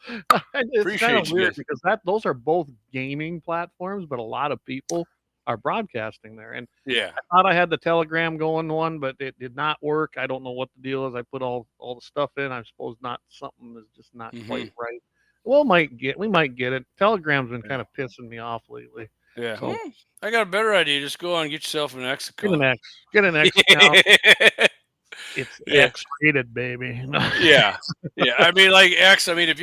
Speaker 10: And it's kind
Speaker 1: Appreciate
Speaker 10: of
Speaker 1: you
Speaker 10: weird
Speaker 1: guys.
Speaker 10: because those are both gaming platforms, but a lot of people are broadcasting there. And
Speaker 1: Yeah.
Speaker 10: I thought I had the Telegram going one, but it did not work. I don't know what the deal is. I put all the stuff in. I suppose not. Something is just not quite right. We might get it. Telegram's been kind of pissing me off lately.
Speaker 1: Yeah.
Speaker 10: So
Speaker 1: I got a better idea. Just go on and get yourself an X
Speaker 10: get an
Speaker 1: account.
Speaker 10: X. Get an X account. It's
Speaker 1: Yeah.
Speaker 10: X rated, baby.
Speaker 1: Yeah. Yeah. I mean, like X. I mean, if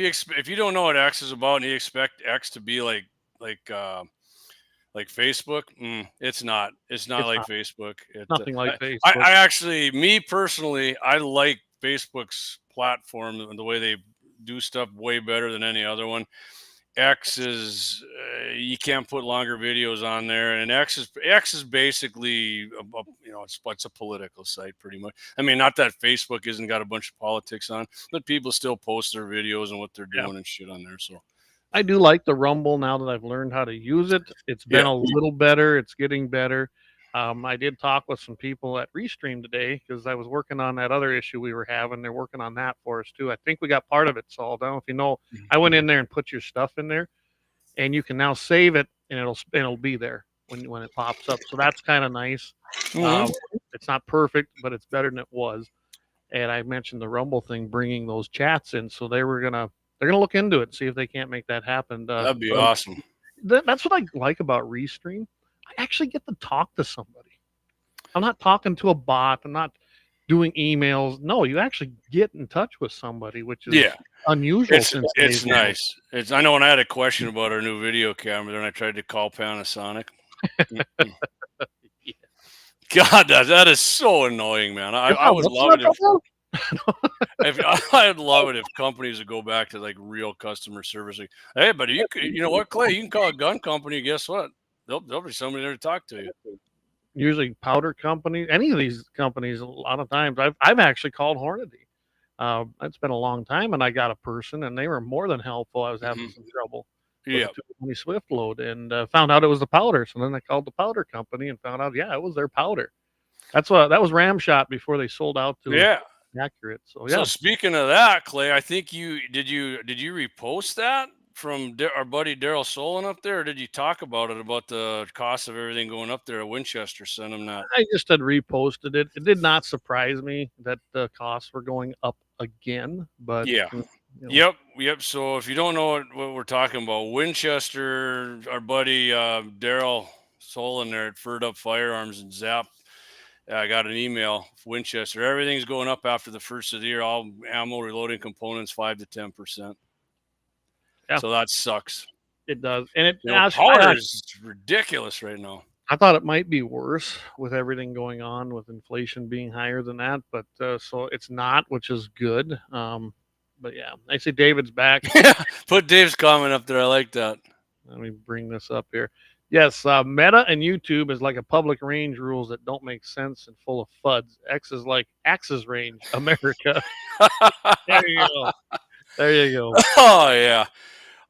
Speaker 1: you don't know what X is about and you expect X to be like Facebook, it's not. It's not
Speaker 10: It's
Speaker 1: like
Speaker 10: not.
Speaker 1: Facebook.
Speaker 10: Nothing like Facebook.
Speaker 1: I actually, me personally, I like Facebook's platform and the way they do stuff way better than any other one. X is you can't put longer videos on there, and X is basically it's a political site pretty much. I mean, not that Facebook isn't got a bunch of politics on, but people still post their videos and what they're doing and shit on there. So
Speaker 10: I do like the Rumble now that I've learned how to use it. It's been a little better. It's getting better. I did talk with some people at Restream today because I was working on that other issue we were having. They're working on that for us too. I think we got part of it solved. I don't know if you know. I went in there and put your stuff in there, and you can now save it, and it'll be there when it pops up. So that's kind of nice. It's not perfect, but it's better than it was. And I mentioned the Rumble thing, bringing those chats in, so they're gonna look into it, see if they can't make that happen.
Speaker 1: That'd be awesome.
Speaker 10: That's what I like about Restream. I actually get to talk to somebody. I'm not talking to a bot. I'm not doing emails. No, you actually get in touch with somebody, which is unusual.
Speaker 1: It's nice. I know when I had a question about our new video camera, then I tried to call Panasonic. God, that is so annoying, man. I would love it I'd love it if companies would go back to like real customer service. Like, hey, but you know what, Clay? You can call a gun company. Guess what? There'll be somebody there to talk to you.
Speaker 10: Usually powder companies, any of these companies, a lot of times I've actually called Hornady. It's been a long time, and I got a person, and they were more than helpful. I was having some trouble with the 220 Swift load, and found out it was the powder. So then I called the powder company and found out, it was their powder. That was Ram Shot before they sold out to Accurate. So
Speaker 1: So speaking of that, Clay, I think did you repost that from our buddy Daryl Solon up there, or did you talk about it, about the cost of everything going up there at Winchester? Sent him that.
Speaker 10: I just had reposted it. It did not surprise me that the costs were going up again, but
Speaker 1: Yep. So if you don't know what we're talking about, Winchester, our buddy Daryl Solon there at Furred Up Firearms and Zap. I got an email, Winchester. Everything's going up after the first of the year. All ammo, reloading components, 5 to 10%.
Speaker 10: Yeah.
Speaker 1: So that sucks.
Speaker 10: It does, and
Speaker 1: power is ridiculous right now.
Speaker 10: I thought it might be worse with everything going on with inflation being higher than that, but so it's not, which is good. But yeah, I see David's back.
Speaker 1: Put Dave's comment up there. I like that.
Speaker 10: Let me bring this up here. Yes, Meta and YouTube is like a public range rules that don't make sense and full of FUDs. X is like Axis range, America. There you go. There you go.
Speaker 1: Oh yeah.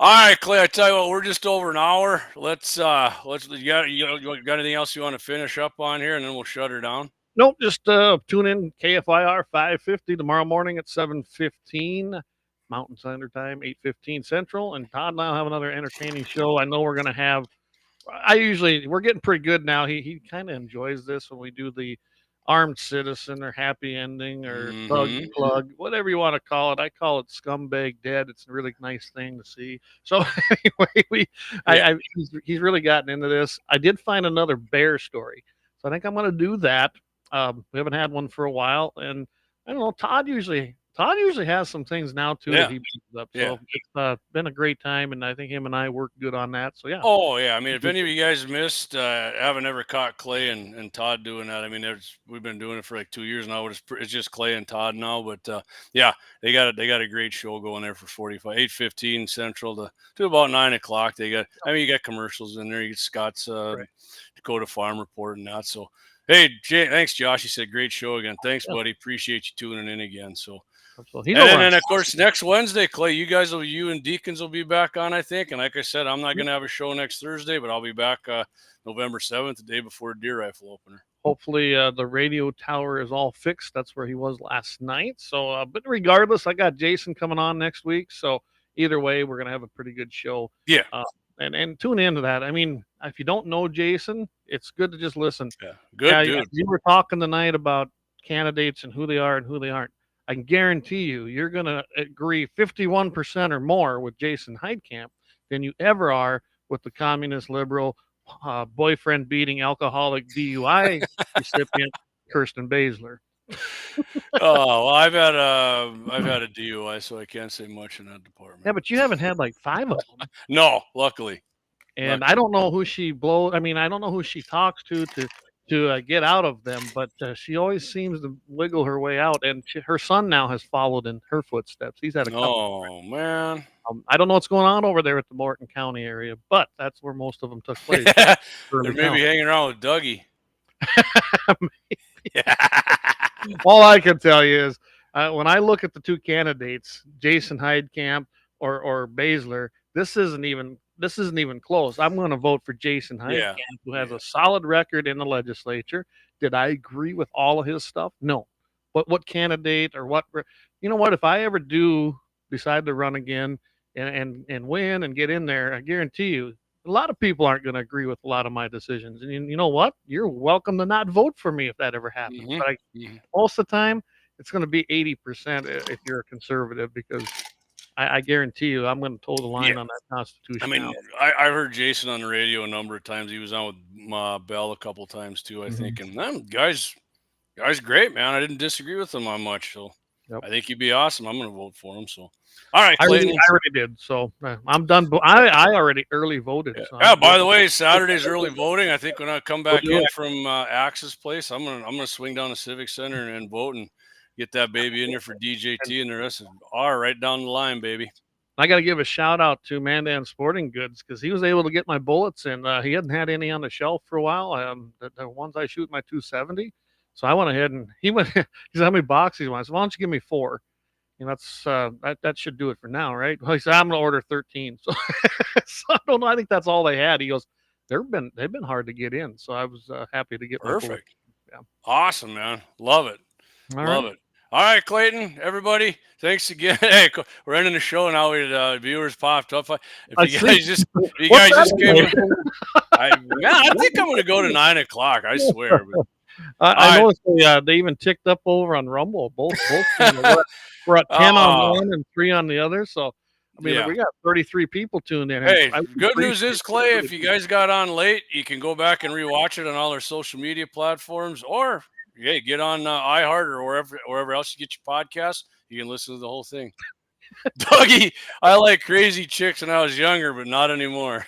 Speaker 1: All right, Clay. I tell you what, we're just over an hour. Let's you got anything else you want to finish up on here, and then we'll shut her down.
Speaker 10: Nope, just tune in KFIR 550 tomorrow morning at 7:15 Mountain Standard Time, 8:15 Central. And Todd and I'll have another entertaining show. I know we're going to have. We're getting pretty good now. He kind of enjoys this when we do the armed citizen or happy ending or thug plug, whatever you want to call it. I call it scumbag dead. It's a really nice thing to see. So anyway, he's really gotten into this. I did find another bear story, so I think I'm going to do that. We haven't had one for a while, and I don't know. Todd usually has some things now too that he brings up. So it's been a great time, and I think him and I worked good on that. So yeah.
Speaker 1: Oh yeah, I mean, if any of you guys missed, haven't ever caught Clay and Todd doing that. I mean, we've been doing it for like 2 years now. It's just Clay and Todd now, but they got a great show going there for 8:15 Central to about 9 o'clock. You got commercials in there. You get Scott's Dakota Farm Report and that. So hey, thanks, Josh. He said great show again. Thanks, buddy. Appreciate you tuning in again. So. And then, of course, next Wednesday, Clay, you and Deacons will be back on, I think. And like I said, I'm not going to have a show next Thursday, but I'll be back November 7th, the day before Deer Rifle Opener.
Speaker 10: Hopefully the radio tower is all fixed. That's where he was last night. So, but regardless, I got Jason coming on next week. So either way, we're going to have a pretty good show.
Speaker 1: Yeah.
Speaker 10: And tune into that. I mean, if you don't know Jason, it's good to just listen.
Speaker 1: Yeah, good dude.
Speaker 10: You were talking tonight about candidates and who they are and who they aren't. I can guarantee you're going to agree 51% or more with Jason Heidkamp than you ever are with the communist liberal boyfriend beating alcoholic DUI recipient Kirsten Baszler.
Speaker 1: Oh, well, I've had a DUI, so I can't say much in that department.
Speaker 10: Yeah, but you haven't had like 5 of them.
Speaker 1: No, luckily.
Speaker 10: And I don't know who she blows. I mean, I don't know who she talks to to get out of them, but she always seems to wiggle her way out. And her son now has followed in her footsteps. He's had a couple.
Speaker 1: Oh man.
Speaker 10: I don't know what's going on over there at the Morton County area, but that's where most of them took place.
Speaker 1: They're
Speaker 10: Early
Speaker 1: maybe
Speaker 10: town.
Speaker 1: hanging around with Dougie.
Speaker 10: All I can tell you is when I look at the two candidates, Jason Heidkamp or Baszler, this isn't even close. I'm going to vote for Jason Heidkamp, who has a solid record in the legislature. Did I agree with all of his stuff? No. What candidate or what? You know what? If I ever do decide to run again and win and get in there, I guarantee you, a lot of people aren't going to agree with a lot of my decisions. And you know what? You're welcome to not vote for me if that ever happens.
Speaker 1: Mhm.
Speaker 10: But most of the time, it's going to be 80% if you're a conservative, because I guarantee you I'm going to toe the line on that Constitution.
Speaker 1: I mean, I heard Jason on the radio a number of times. He was on with Bell a couple times too, I think. And guy's great, man. I didn't disagree with him on much. So I think he'd be awesome. I'm going to vote for him. So, all right, Clayton.
Speaker 10: I already did. So I'm done. I already early voted. So
Speaker 1: By the way, Saturday's early voting. I think when I come back in from Axe's place, I'm gonna swing down to Civic Center and vote and get that baby in there for DJT and the rest of R right down the line, baby.
Speaker 10: I got to give a shout out to Mandan Sporting Goods, because he was able to get my bullets, and he hadn't had any on the shelf for a while. The ones I shoot my 270. So I went ahead and he said, how many boxes you want? I said, why don't you give me 4? And that's that should do it for now, right? Well, he said, I'm gonna order 13. So, so I don't know. I think that's all they had. He goes, they've been hard to get in. So I was happy to get
Speaker 1: Perfect.
Speaker 10: Yeah.
Speaker 1: Awesome, man. Love it.
Speaker 10: Love
Speaker 1: it. All right, Clayton, everybody, thanks again. Hey, we're ending the show now. Viewers popped up. If you guys just came in, I think I'm going to go to 9 o'clock. I swear.
Speaker 10: I noticed they even ticked up over on Rumble. Both we're at 10 on one and 3 on the other. So, I mean, we got 33 people tuned in.
Speaker 1: Hey, good news is, Clay, if you guys got on late, you can go back and rewatch it on all our social media platforms, or get on iHeart or wherever else you get your podcast. You can listen to the whole thing. Dougie, I like crazy chicks when I was younger, but not anymore.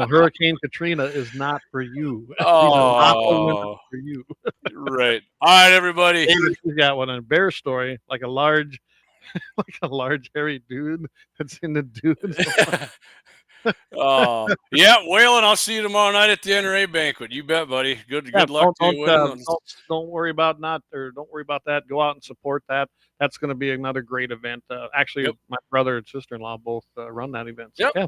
Speaker 10: Hurricane Katrina is not for you.
Speaker 1: Oh,
Speaker 10: for you.
Speaker 1: Right. All right, everybody.
Speaker 10: You got one on a bear story, like a large hairy dude that's in the dudes.
Speaker 1: Yeah, Waylon, I'll see you tomorrow night at the NRA banquet. You bet, buddy. Good luck to you.
Speaker 10: Don't worry about that. Go out and support that. That's going to be another great event. Actually, my brother and sister-in-law both run that event. So, yeah.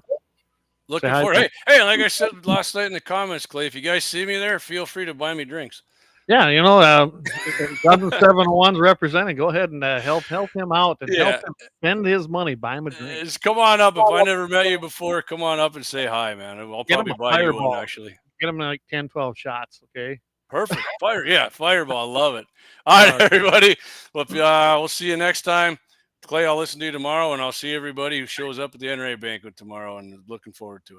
Speaker 1: Looking forward. Hey, like I said last night in the comments, Clay, if you guys see me there, feel free to buy me drinks.
Speaker 10: Yeah, 701's representing. Go ahead and help him out and help him spend his money. Buy him a drink.
Speaker 1: Just come on up. If I never met you before, come on up and say hi, man. I'll probably buy you one, actually.
Speaker 10: Get him like 10, 12 shots, okay?
Speaker 1: Perfect. Fireball. Love it. All right, everybody. Well, we'll see you next time. Clay, I'll listen to you tomorrow, and I'll see everybody who shows up at the NRA banquet tomorrow, and looking forward to it.